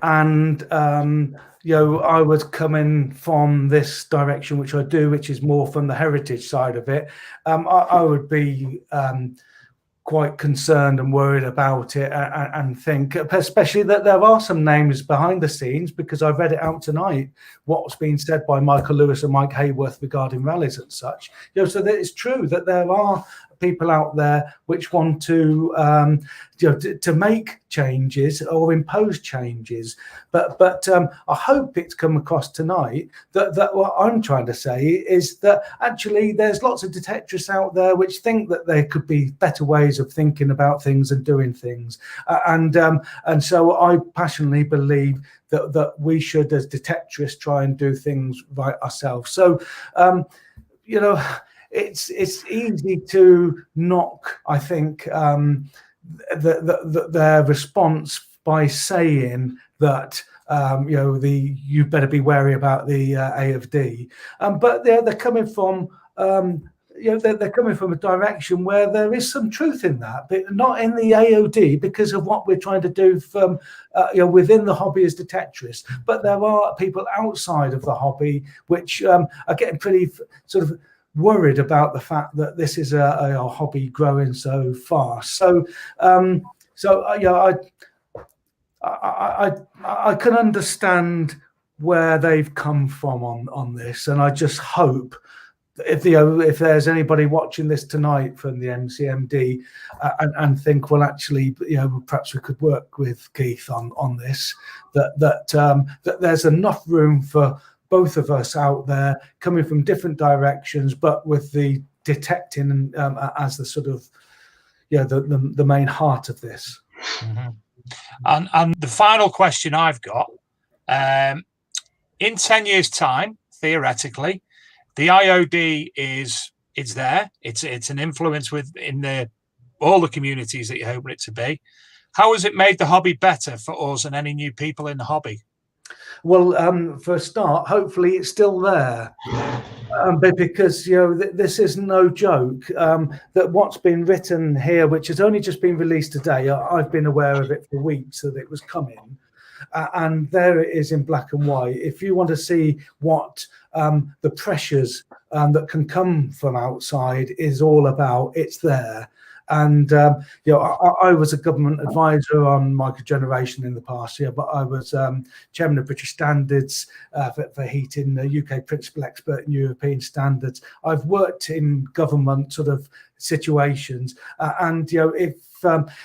and I was coming from this direction, which I do, which is more from the heritage side of it, I would be quite concerned and worried about it, and think, especially that there are some names behind the scenes, because I've read it out tonight, what's been said by Michael Lewis and Mike Hayworth regarding rallies and such. So that it's true that there are people out there which want to to make changes or impose changes, but I hope it's come across tonight that what I'm trying to say is that actually there's lots of detectorists out there which think that there could be better ways of thinking about things and doing things, and so I passionately believe that we should, as detectorists, try and do things right ourselves. So it's easy to knock, I think, their response by saying that you better be wary about the AFD, but they're coming from they're coming from a direction where there is some truth in that, but not in the AOD, because of what we're trying to do from within the hobby as detectorists. But there are people outside of the hobby which are getting pretty sort of worried about the fact that this is a hobby growing so fast. So I can understand where they've come from on this, and I just hope that if there's anybody watching this tonight from the MCMD and think, well, actually, perhaps we could work with Keith on this, that there's enough room for both of us out there coming from different directions, but with the detecting as the sort of the main heart of this. Mm-hmm. And the final question I've got, in 10 years' time, theoretically, the IOD is there. It's an influence within all the communities that you're hoping it to be. How has it made the hobby better for us and any new people in the hobby? Well, for a start, hopefully it's still there, because this is no joke. That what's been written here, which has only just been released today, I've been aware of it for weeks that it was coming, and there it is in black and white. If you want to see what the pressures that can come from outside is all about, it's there. And I was a government advisor on microgeneration in the past year, but I was chairman of British Standards for heating, the UK principal expert in European standards. I've worked in government sort of situations, and if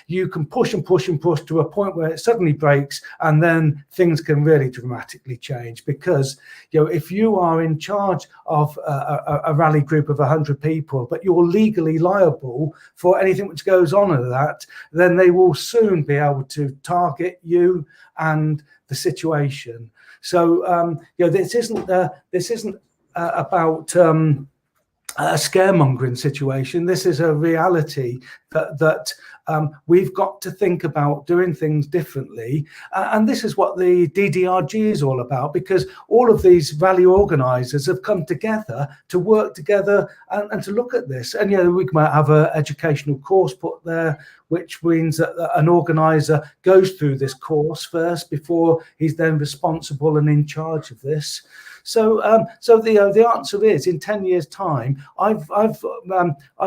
you can push and push and push to a point where it suddenly breaks, and then things can really dramatically change. Because if you are in charge of a rally group of 100 people, but you're legally liable for anything which goes on in that, then they will soon be able to target you and the situation. So this isn't about a scaremongering situation. This is a reality that we've got to think about doing things differently. And this is what the DDRG is all about, because all of these rally organisers have come together to work together and to look at this. And we might have an educational course put there, which means that an organiser goes through this course first before he's then responsible and in charge of this. So the answer is, in 10 years' time, I've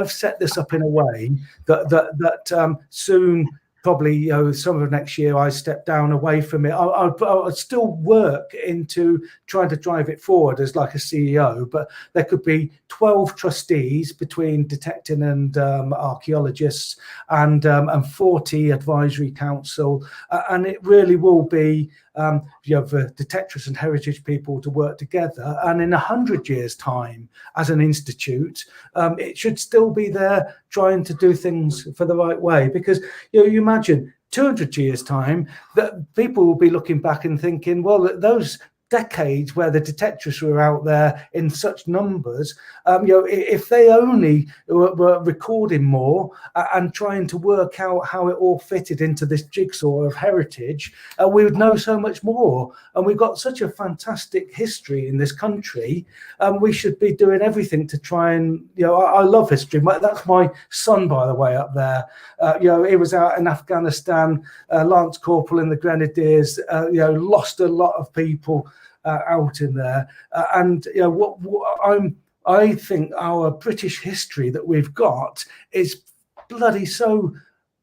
set this up in a way that soon, probably summer of next year, I step down away from it. I'll still work into trying to drive it forward as like a CEO, but there could be 12 trustees between detecting and archaeologists, and 40 advisory council, and it really will be for detectorists and heritage people to work together. And in 100 years' time, as an institute, it should still be there trying to do things for the right way. Because you imagine 200 years' time, that people will be looking back and thinking, well, those decades where the detectorists were out there in such numbers, if they only were recording more and trying to work out how it all fitted into this jigsaw of heritage, we would know so much more. And we've got such a fantastic history in this country. We should be doing everything to try and, I love history. That's my son, by the way, up there. He was out in Afghanistan, Lance Corporal in the Grenadiers, lost a lot of people out in there, and I think our British history that we've got is bloody so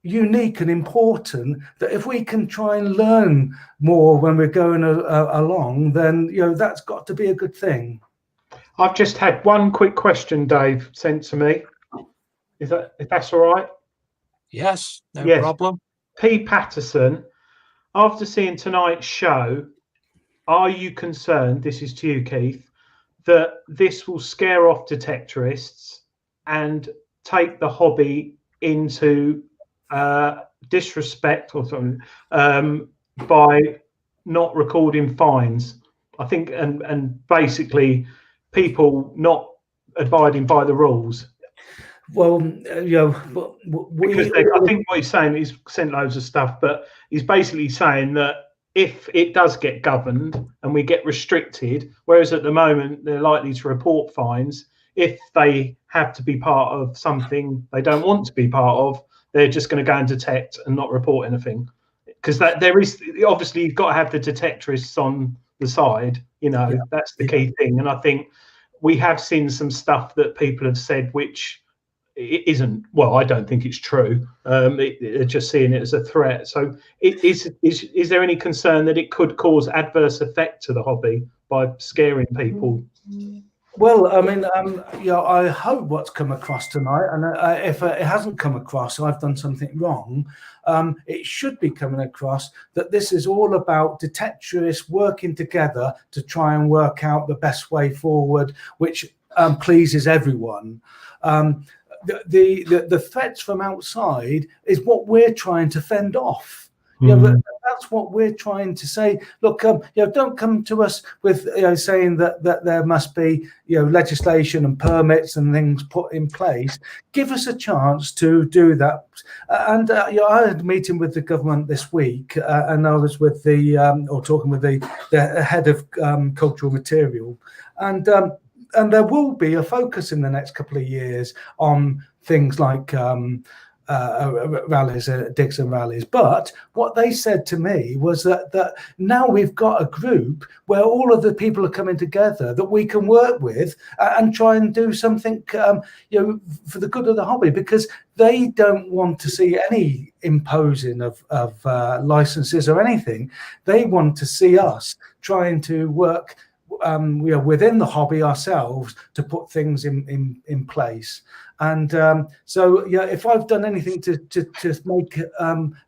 unique and important that if we can try and learn more when we're going along, then that's got to be a good thing. I've just had one quick question, Dave, sent to me. If that's all right? Yes, no problem. P. Patterson, after seeing tonight's show, are you concerned, this is to you, Keith, that this will scare off detectorists and take the hobby into disrespect or something by not recording fines? I think, and basically people not abiding by the rules. Well, because I think what he's saying, he's sent loads of stuff, but he's basically saying that if it does get governed and we get restricted, whereas at the moment they're likely to report fines, if they have to be part of something they don't want to be part of, they're just going to go and detect and not report anything. Because there is, obviously, you've got to have the detectorists on the side, that's the key thing. And I think we have seen some stuff that people have said which it isn't, well, I don't think it's true. They're just seeing it as a threat. So is there any concern that it could cause adverse effect to the hobby by scaring people? Well, I mean, I hope what's come across tonight, and if it hasn't come across, I've done something wrong. It should be coming across that this is all about detectorists working together to try and work out the best way forward, which pleases everyone. The threats from outside is what we're trying to fend off. That's what we're trying to say. Look, don't come to us with saying that there must be legislation and permits and things put in place. Give us a chance to do that. And I had a meeting with the government this week, and I was with talking with the head of cultural material, and there will be a focus in the next couple of years on things like rallies, digs and rallies. But what they said to me was that now we've got a group where all of the people are coming together that we can work with and try and do something, for the good of the hobby, because they don't want to see any imposing of licenses or anything. They want to see us trying to work within the hobby ourselves to put things in place. And if I've done anything to make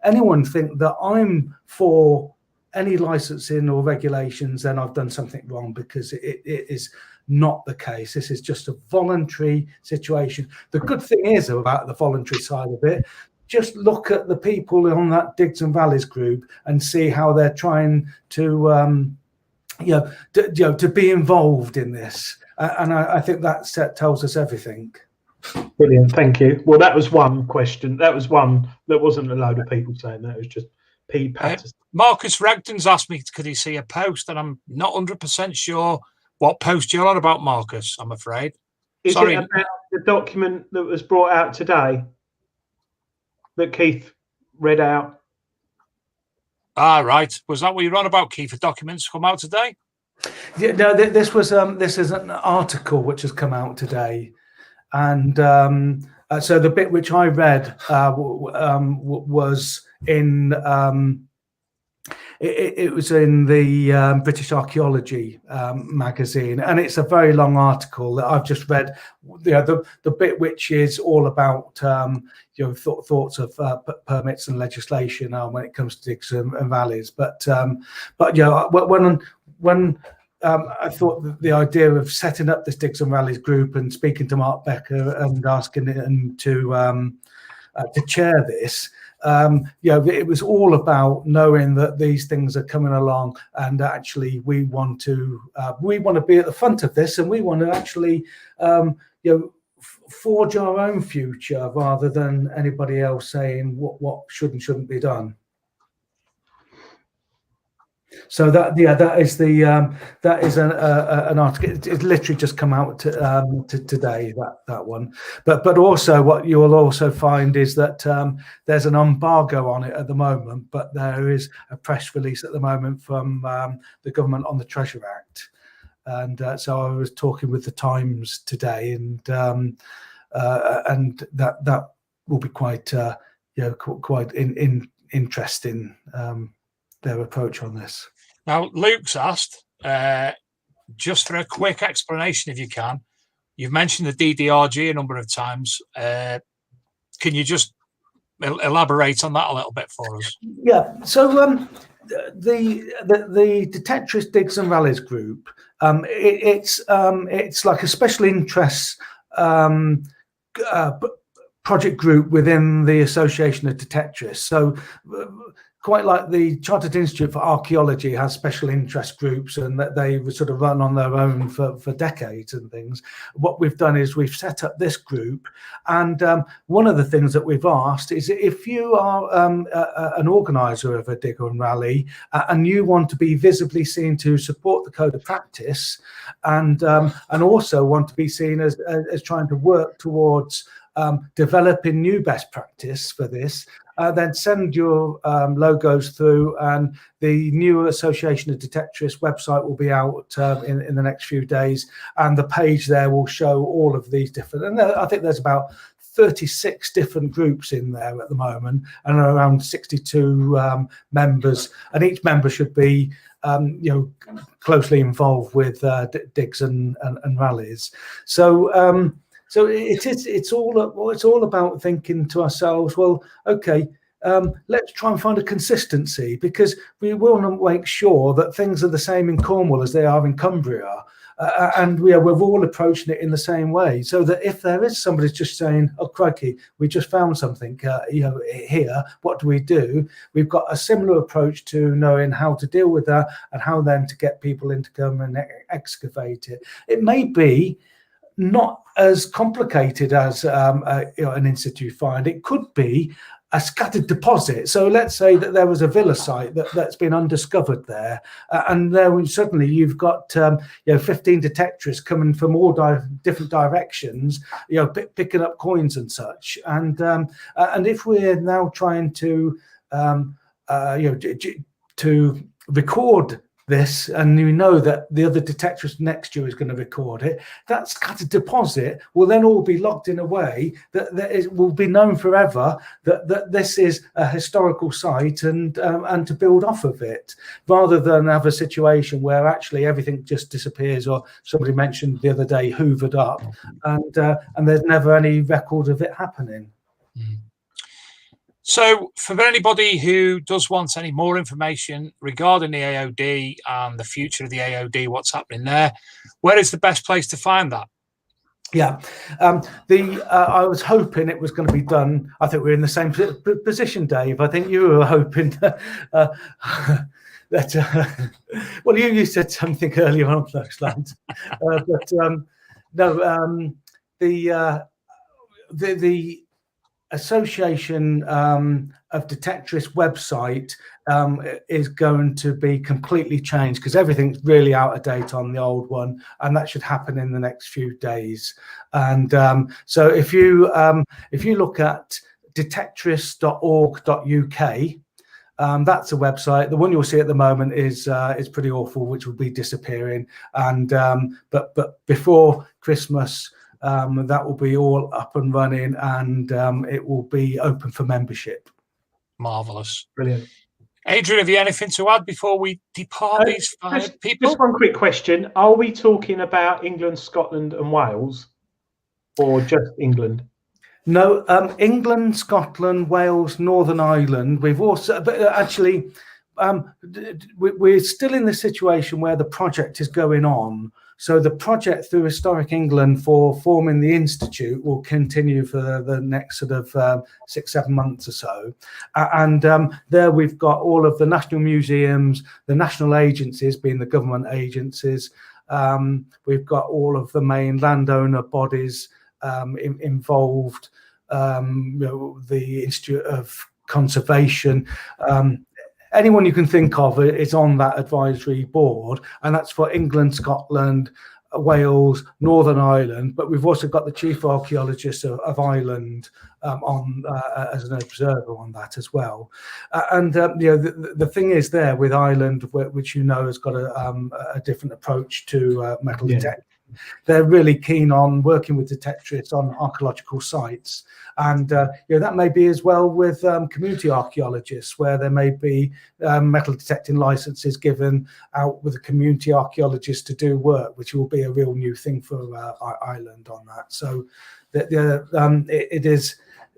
anyone think that I'm for any licensing or regulations, then I've done something wrong, because it is not the case. This is just a voluntary situation. The good thing is about the voluntary side of it, just look at the people on that Digs and Valleys group and see how they're trying to to be involved in this, and I think that tells us everything. Brilliant, thank you. Well, that was one question. That was one that wasn't a load of people saying that. It was just Pete Patterson. Marcus Regton's asked me, could he see a post? And I'm not 100% sure what post you're on about, Marcus, I'm afraid. Is it about the document that was brought out today that Keith read out? Ah, right. Was that what you're on about, Keith? The documents come out today? Yeah, no, this is an article which has come out today. And so the bit which I read was in it was in the British Archaeology magazine, and it's a very long article that I've just read. The bit which is all about thoughts of permits and legislation when it comes to digs and valleys. But when I thought that the idea of setting up this Digs and Rallies group and speaking to Mark Becker and asking him to chair this, it was all about knowing that these things are coming along, and actually we want to be at the front of this, and we want to actually forge our own future rather than anybody else saying what should and shouldn't be done. So that is an article. It's literally just come out to today, that one. But also what you will also find is that there's an embargo on it at the moment, but there is a press release at the moment from the government on the Treasure Act. And so I was talking with the Times today, and that will be quite interesting. Their approach on this. Now, Luke's asked, just for a quick explanation, if you can. You've mentioned the DDRG a number of times. Can you just elaborate on that a little bit for us? Yeah. So the Detectorist Digs and Rallies group, it's like a special interest project group within the Association of Detectorists. So quite like the Chartered Institute for Archaeology has special interest groups, and that they sort of run on their own for decades and things. What we've done is we've set up this group, and one of the things that we've asked is if you are an organizer of a dig and rally and you want to be visibly seen to support the code of practice, and also want to be seen as trying to work towards developing new best practice for this, then send your logos through, and the new Association of Detectorists website will be out in the next few days, and the page there will show all of these different, and I think there's about 36 different groups in there at the moment, and around 62 members, and each member should be closely involved with digs and rallies. So it's all about thinking to ourselves, well, okay, let's try and find a consistency, because we will not make sure that things are the same in Cornwall as they are in Cumbria, and we're all approaching it in the same way, so that if there is somebody just saying, oh crikey, we just found something here, what do we do? We've got a similar approach to knowing how to deal with that, and how then to get people in to come and excavate it. It may be not as complicated as an in situ find. It could be a scattered deposit. So let's say that there was a villa site that's been undiscovered there, and there suddenly you've got 15 detectorists coming from all different directions, picking up coins and such. And if we're now trying to to record this, and you know that the other detectorist next to you is going to record it, that scattered deposit will then all be logged in a way that it will be known forever that this is a historical site, and to build off of it, rather than have a situation where actually everything just disappears, or somebody mentioned the other day hoovered up, and there's never any record of it happening. So for anybody who does want any more information regarding the AOD and the future of the AOD, what's happening there, where is the best place to find that? Yeah, I was hoping it was going to be done. I think we're in the same position, Dave. I think you were hoping that. Well, you said something earlier on those lines, but no, the Association of Detectorists website is going to be completely changed, because everything's really out of date on the old one, and that should happen in the next few days. And so if you look at detectorists.org.uk, that's a website. The one you'll see at the moment is pretty awful, which will be disappearing. And but before Christmas, that will be all up and running, and it will be open for membership. Marvelous. Brilliant. Adrian, have you anything to add before we depart these five people? Just one quick question. Are we talking about England, Scotland and Wales, or just England? No, England, Scotland, Wales, Northern Ireland. We've also, but actually, we're still in the situation where the project is going on. So the project through Historic England for forming the Institute will continue for the next sort of 6-7 months or so. And there we've got all of the national museums, the national agencies being the government agencies. We've got all of the main landowner bodies involved, the Institute of Conservation. Anyone you can think of is on that advisory board, and that's for England, Scotland, Wales, Northern Ireland. But we've also got the chief archaeologist of Ireland on as an observer on that as well. The thing is there with Ireland, which has got a different approach to metal detection. They're really keen on working with detectorists on archaeological sites, and that may be as well with community archaeologists, where there may be metal detecting licenses given out with a community archaeologist to do work, which will be a real new thing for Ireland on that. So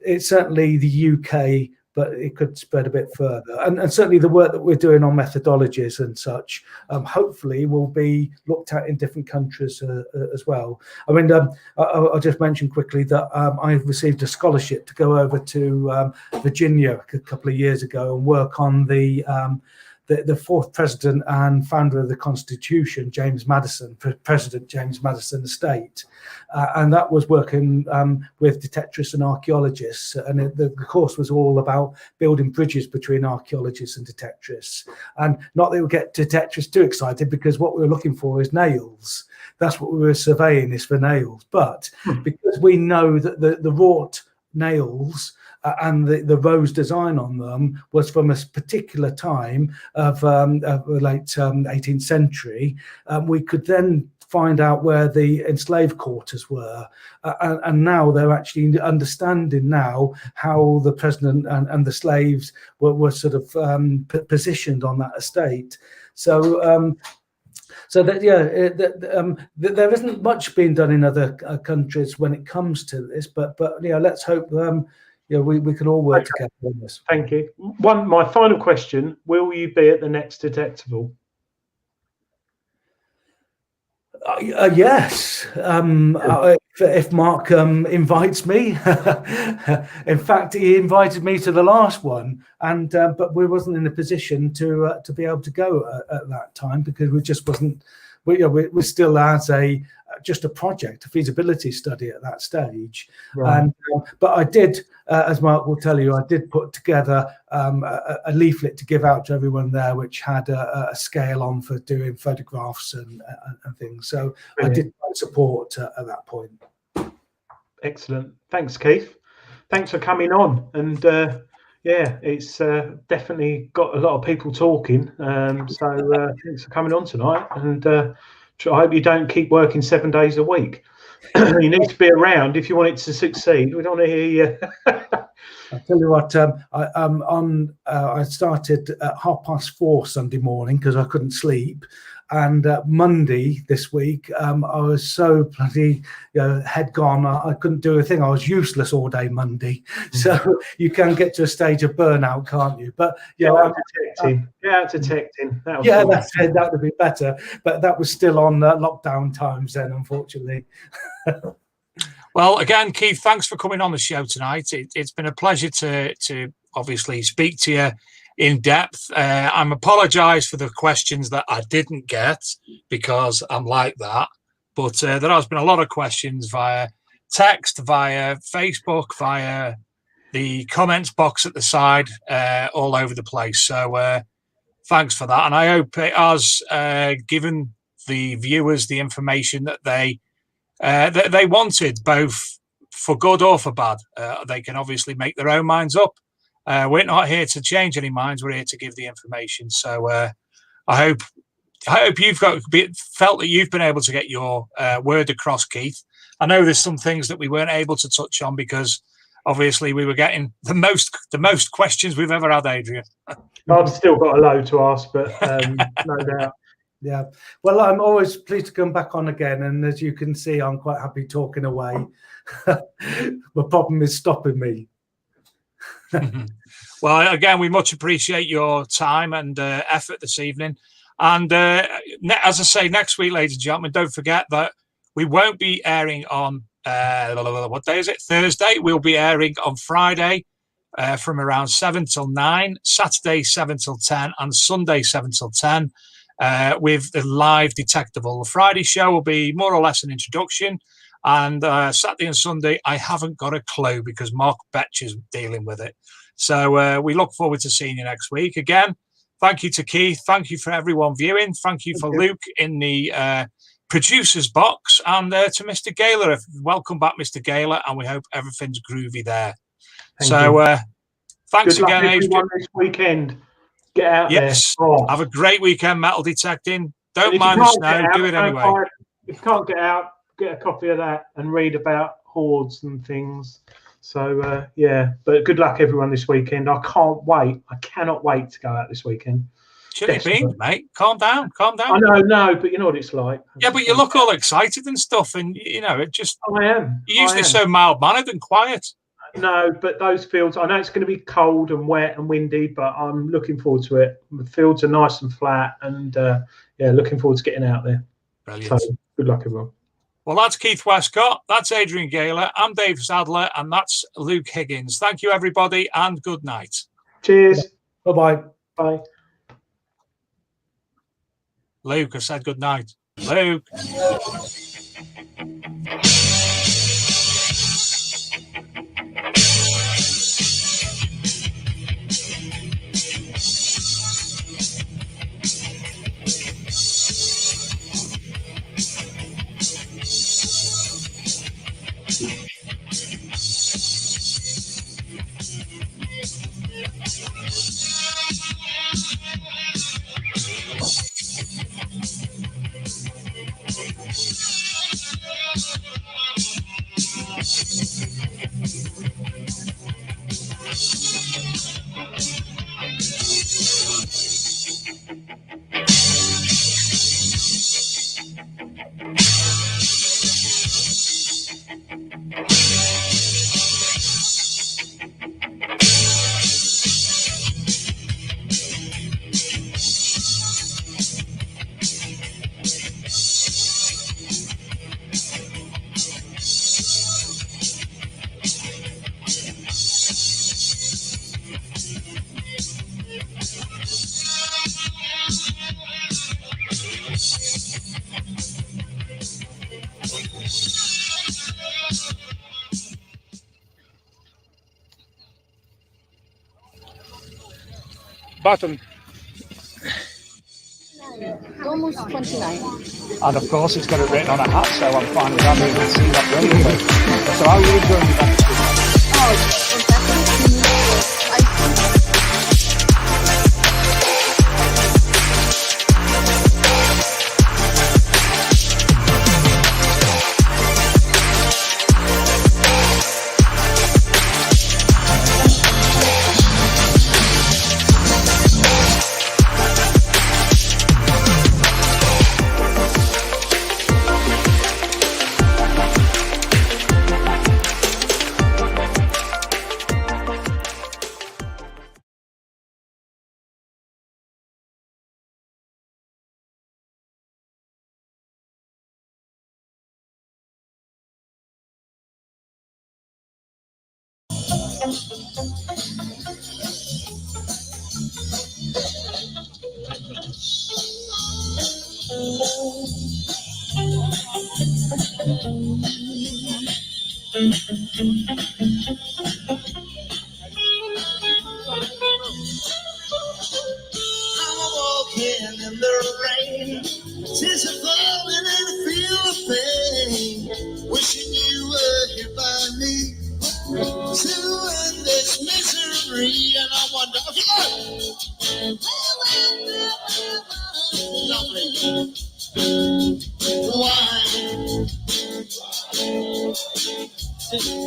it's certainly the UK, but it could spread a bit further. And certainly the work that we're doing on methodologies and such, hopefully will be looked at in different countries as well. I mean, I'll just mention quickly that I received a scholarship to go over to Virginia a couple of years ago and work on the fourth president and founder of the Constitution, President James Madison estate. And that was working with detectorists and archaeologists. And the course was all about building bridges between archaeologists and detectorists. And not that it would get detectorists too excited, because what we were looking for is nails. That's what we were surveying, is for nails. But because we know that the wrought nails and the rose design on them was from a particular time of late 18th century, we could then find out where the enslaved quarters were, and now they're actually understanding now how the president and the slaves were sort of positioned on that estate. So there isn't much being done in other countries when it comes to this, but let's hope we can all work together on this. Thank you. My final question: will you be at the next Detectival? Yes, if Mark invites me. In fact, he invited me to the last one, and but we wasn't in a position to be able to go at that time, because we just we're still as just a project, a feasibility study at that stage. Right. And but I did, as Mark will tell you, I did put together a leaflet to give out to everyone there, which had a scale on for doing photographs and things. So Brilliant. I did support at that point. Excellent. Thanks, Keith. Thanks for coming on. And yeah, it's definitely got a lot of people talking. So thanks for coming on tonight. And I hope you don't keep working 7 days a week. You need to be around if you want it to succeed. We don't want to hear you. I'll tell you what, I started at 4:30 Sunday morning because I couldn't sleep. And Monday this week, I was so bloody head gone. I couldn't do a thing. I was useless all day Monday. So you can get to a stage of burnout, can't you? But Get out detecting. Yeah, that's it. That would be better. But that was still on lockdown times then, unfortunately. Well, again, Keith, thanks for coming on the show tonight. It's been a pleasure to obviously speak to you in depth. I'm apologise for the questions that I didn't get because I'm like that. But there has been a lot of questions via text, via Facebook, via the comments box at the side, all over the place. So thanks for that. And I hope it has given the viewers the information that they wanted, both for good or for bad. They can obviously make their own minds up. We're not here to change any minds. We're here to give the information. So I hope you've felt that you've been able to get your word across, Keith. I know there's some things that we weren't able to touch on because obviously we were getting the most questions we've ever had, Adrian. I've still got a load to ask, but no doubt. Yeah, well, I'm always pleased to come back on again, and as you can see, I'm quite happy talking away. The problem is stopping me. Well, again, we much appreciate your time and effort this evening. And as I say, next week, ladies and gentlemen, don't forget that we won't be airing on what day is it? Thursday. We'll be airing on Friday from around 7 till 9, Saturday 7 till 10, and Sunday 7 till 10. With the live detectable. The Friday show will be more or less an introduction, and Saturday and Sunday I haven't got a clue because Mark Betch is dealing with it. So we look forward to seeing you next week. Again, thank you to Keith. Thank you for everyone viewing. Thank you for Luke in the producer's box, and to Mr. Gayler. Welcome back, Mr. Gayler, and we hope everything's groovy there. Thanks Good luck again, Adrian. this weekend. Get out there. Have a great weekend metal detecting. Don't mind the snow. Do it anyway. If you can't get out, get a copy of that and read about hordes and things. So, yeah. But good luck, everyone, this weekend. I can't wait. I cannot wait to go out this weekend. Chilly beans, mate. Calm down. I know, but you know what it's like. Yeah, but you look all excited and stuff. And, it just... I am. You're usually so mild-mannered and quiet. No, but those fields, I know it's going to be cold and wet and windy, but I'm looking forward to it. The fields are nice and flat, and yeah, looking forward to getting out there. Brilliant. So good luck, everyone. Well, that's Keith Westcott, that's Adrian Gayler, I'm Dave Sadler, and that's Luke Higgins. Thank you, everybody, and good night. Cheers. Bye-bye. Bye. Luke, I said good night. Luke. bottom. Almost 29. And of course, it's got it written on a hat, so I'm fine with that. You can see that brilliantly. So how are you enjoying the event?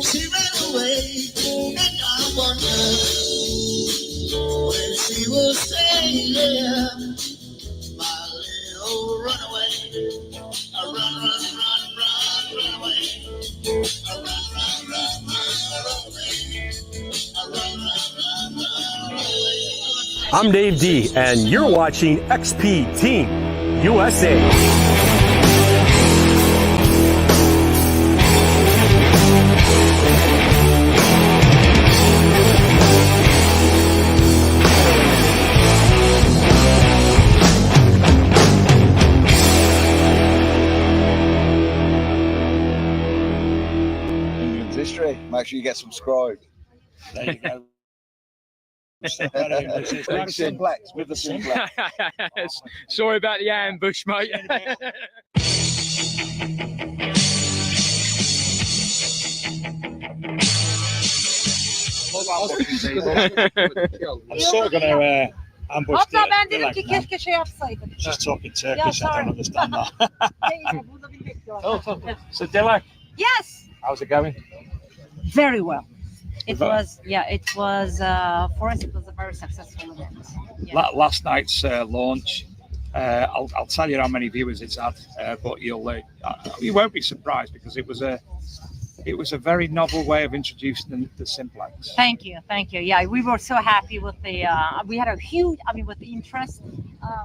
She ran away, and I wonder where she will stay. Yeah, my little runaway. I run, run, run, run, run away. I run, run, run, run away. I run, run, run, run away. I'm Dave D, and you're watching XP Team USA. Make sure you get subscribed. There you go. Simplex with the simplex. Sorry about the ambush, mate. I'm sort of going to ambush Hatta ben dedim Dilek ki now. keşke şey yapsaydım. She's talking Turkish, I don't understand that. Burada bir bekliyorum. So Dilek, Yes, how's it going? very well. It was, for us, it was a very successful event. Yeah. Last night's launch, I'll tell you how many viewers it's had, but you won't be surprised because it was a very novel way of introducing the simplex. Thank you. Yeah, we were so happy with we had a huge, with the interest,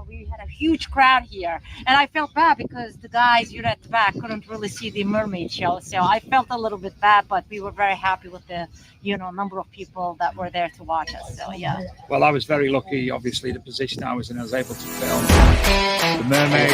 we had a huge crowd here. And I felt bad because the guys here at the back couldn't really see the mermaid show. So I felt a little bit bad, but we were very happy with the, number of people that were there to watch us. So, yeah. Well, I was very lucky, obviously, the position I was in, I was able to film the mermaid.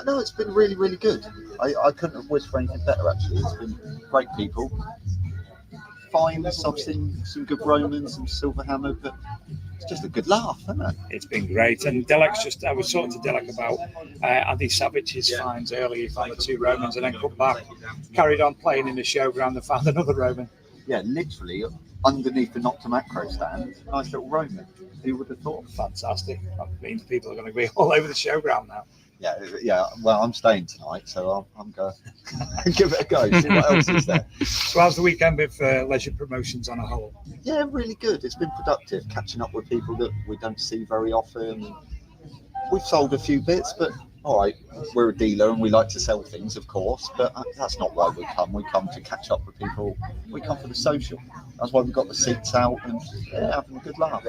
No, it's been really, really good. I couldn't have wished for anything better, actually. It's been great people. Fine, I've seen some good Romans, some Silverhammer, but it's just a good laugh, isn't it? It's been great. And Dilek's I was talking to Dilek about Andy Savage's finds earlier. He found the 2 Romans and then come back, carried on playing in the showground and found another Roman. Yeah, literally underneath the Nocta Macro stand, nice little Roman. Who would have thought? Fantastic. That means people are going to be all over the showground now. Yeah. Well, I'm staying tonight, so I'm going to give it a go. See what else is there. So how's the weekend with leisure promotions on a whole? Yeah, really good. It's been productive, catching up with people that we don't see very often. We've sold a few bits, but all right, we're a dealer and we like to sell things, of course, but that's not why we come. We come to catch up with people. We come for the social. That's why we've got the seats out and having a good laugh.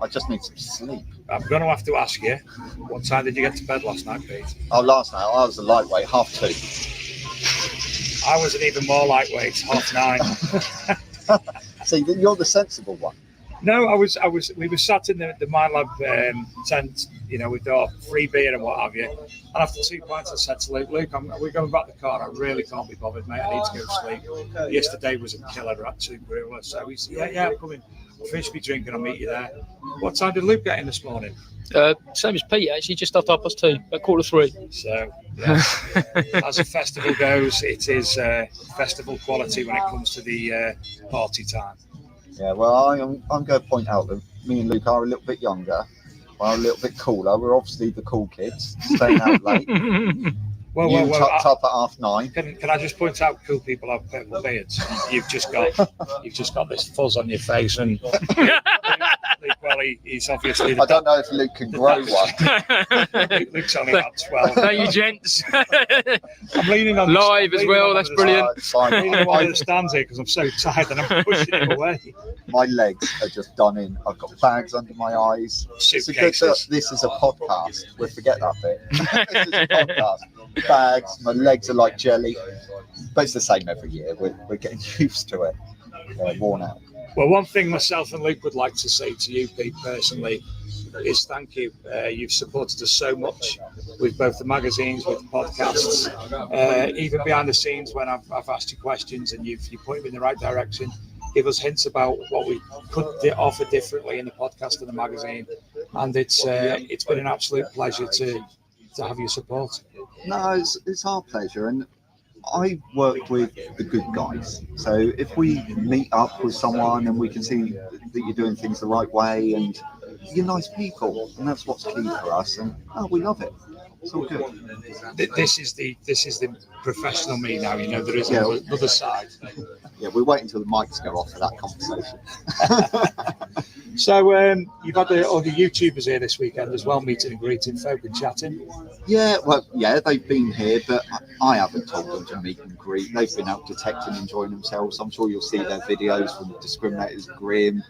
I just need some sleep. I'm going to have to ask you, what time did you get to bed last night, Pete? Oh, last night I was a lightweight, 2:30. I was an even more lightweight, 9:30. See, you're the sensible one. No, we were sat in the Mind Lab tent, with our free beer and what have you. And after 2 pints, I said to Luke, we're going back to the car. I really can't be bothered, mate. I need to go to sleep. Yesterday was a killer at 2 Brewler. So he's, yeah, I'm coming. I'll finish my drink and I'll meet you there. What time did Luke get in this morning? Same as Pete, actually, just after 2:30, about 2:45. So, yeah. As a festival goes, it is festival quality when it comes to the party time. Yeah, well, I'm going to point out that me and Luke are a little bit younger, are a little bit cooler. We're obviously the cool kids, staying out late. Well, tucked up at 9:30. Can I just point out, cool people have purple beards. You've just got this fuzz on your face, and well, he's obviously. I don't know if Luke can grow one. Luke's only about 12. Thank you, gents. I'm leaning on live as well. That's brilliant. I'm leaning on one of the stands here because I'm so tired and I'm pushing it away. My legs are just done in. I've got bags under my eyes. It's a good that this is a podcast. We'll forget that bit. This is a podcast. Bags, my legs are like jelly, but it's the same every year. We're getting used to it. Worn out. Well, one thing myself and Luke would like to say to you, Pete, personally, is thank you. You've supported us so much with both the magazines, with the podcasts, even behind the scenes when I've asked you questions and you've pointed me in the right direction. Give us hints about what we could offer differently in the podcast and the magazine, and it's been an absolute pleasure to have your support. No, it's our pleasure, and I work with the good guys. So if we meet up with someone and we can see that you're doing things the right way and you're nice people, and that's what's key for us, and we love it. It's all good. This is the professional me now. There is another side. Yeah, we're waiting until the mics go off for that conversation. So you've had all the YouTubers here this weekend as well, meeting and greeting folk and chatting. Yeah, they've been here, but I haven't told them to meet and greet. They've been out detecting, enjoying themselves. I'm sure you'll see their videos from Discriminators, Grim.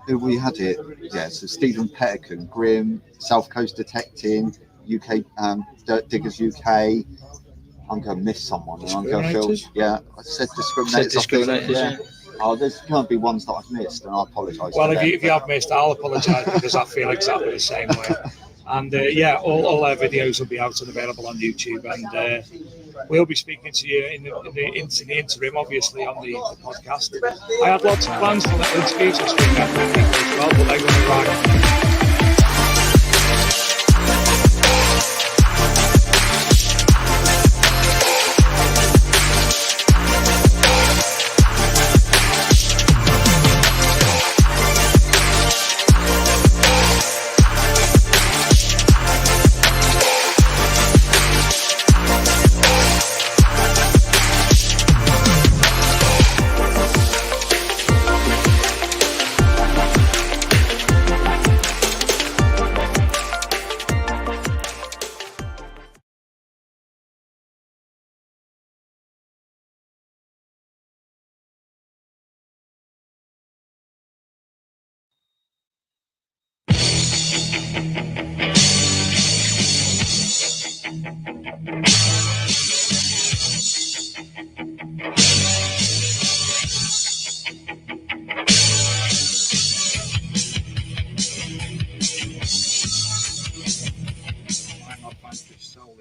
Who we had here? Yeah, so Stephen Pettican, Grim, South Coast Detecting, UK Dirt Diggers UK. I'm going to miss someone. And I'm going to feel, I said Discriminators. Yeah. Oh, there's going to be ones that I've missed, and I apologise. Well, if you have missed, I'll apologise because I feel exactly the same way. And all our videos will be out and available on YouTube, and we'll be speaking to you in the interim, obviously, on the podcast. I had lots of plans for the interviews this weekend with people as well, but they were right.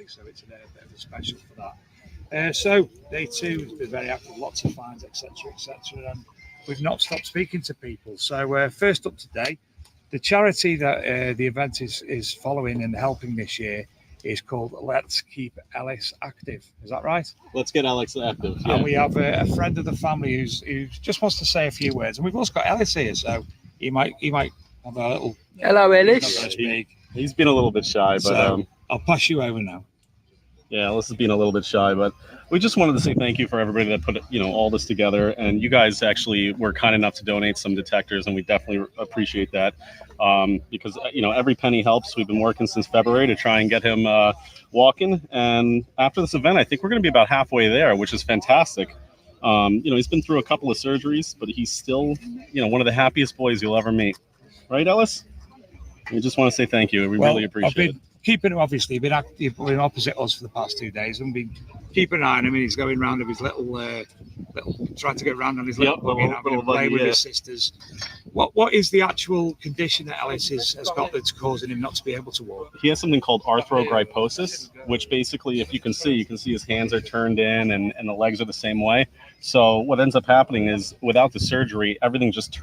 So it's a bit of a special for that. So day 2 has been very active, lots of finds, etc., and we've not stopped speaking to people. So first up today, the charity that the event is following and helping this year is called Let's Keep Ellis Active. Is that right? Let's get Alex active. Yeah. And we have a friend of the family who just wants to say a few words, and we've also got Ellis here, so he might have a little. Hello, Ellis. He's been a little bit shy, but I'll pass you over now. Yeah, Alice is being a little bit shy, but we just wanted to say thank you for everybody that put, all this together. And you guys actually were kind enough to donate some detectors, and we definitely appreciate that. Because, every penny helps. We've been working since February to try and get him walking. And after this event, I think we're going to be about halfway there, which is fantastic. He's been through a couple of surgeries, but he's still, one of the happiest boys you'll ever meet. Right, Ellis? We just want to say thank you. We really appreciate it. Keeping him, obviously, been active, been opposite us for the past 2 days, and been keeping an eye on him. And he's going round with his little, trying to get round on his little buggy, having a play with his sisters. What is the actual condition that Ellis has got that's causing him not to be able to walk? He has something called arthrogryposis, which basically, if you can see his hands are turned in and the legs are the same way. So what ends up happening is, without the surgery, everything just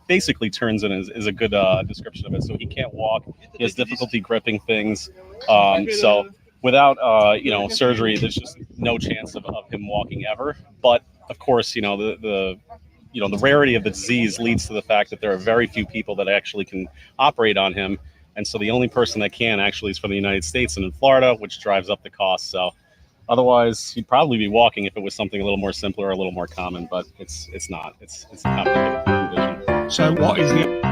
basically turns in is a good description of it. So he can't walk. He has difficulty gripping things. So without, surgery, there's just no chance of him walking ever. But of course, the rarity of the disease leads to the fact that there are very few people that actually can operate on him. And so the only person that can actually is from the United States and in Florida, which drives up the cost. So otherwise, he'd probably be walking if it was something a little more simpler, a little more common, but it's not. It's a complicated condition. So what is the...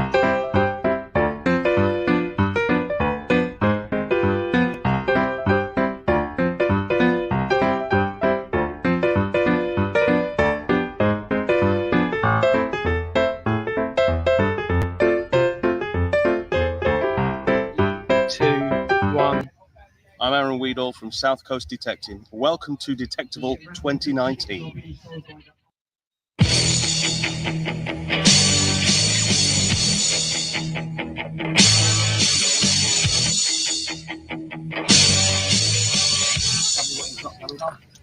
I'm Aaron Weedall from South Coast Detecting. Welcome to Detectable 2019.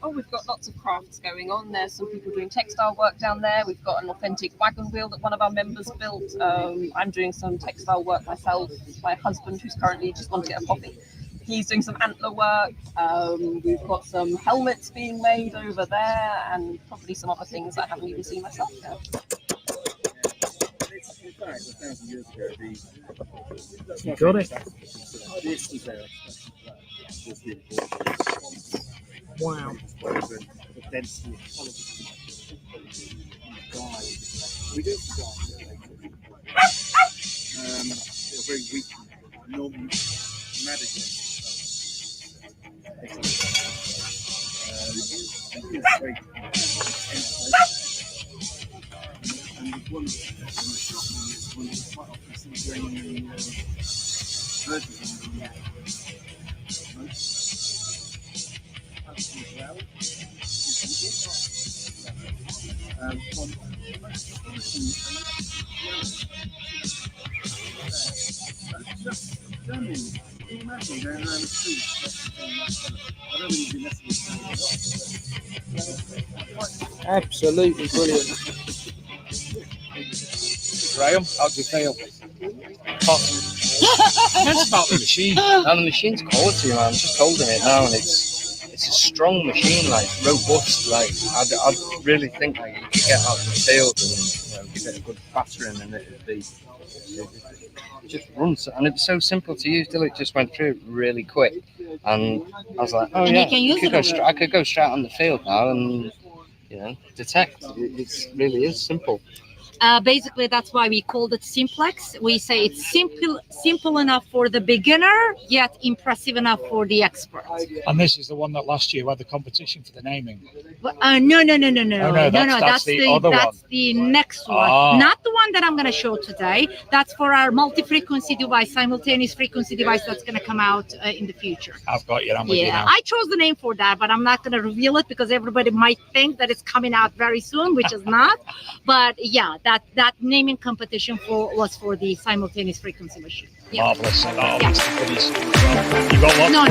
Oh, we've got lots of crafts going on. There's some people doing textile work down there. We've got an authentic wagon wheel that one of our members built. I'm doing some textile work myself. My husband, who's currently just wanting to get a coffee, he's doing some antler work. We've got some helmets being made over there, and probably some other things that I haven't even seen myself yet. You got it. Wow. We do very weak, normal management. And one of the shocking is one of the quite often seen going in versions on just stunning. Imagine going around the street. I don't think you'd be necessarily. Absolutely brilliant. Graham, how do you feel? That's about the machine. And the machine's quality, man. I'm just holding it now, and it's a strong machine, like robust. Like I really think like you could get out in the field and give it a good battering, and it'd be. It just runs, and it's so simple to use. Till it just went through really quick, and I was like, "Oh and yeah, I could go straight on the field now and detect." It really is simple. Basically, that's why we called it simplex. We say it's simple enough for the beginner, yet impressive enough for the expert. And this is the one that last year had the competition for the naming. No. That's the next one. Not the one that I'm going to show today. That's for our multi-frequency device, simultaneous frequency device that's going to come out in the future. I've got you. I'm with you now. I chose the name for that, but I'm not going to reveal it because everybody might think that it's coming out very soon, which is not. But yeah, that naming competition was for the simultaneous frequency machine. Yeah. Marvelous. Yeah. You got one? No,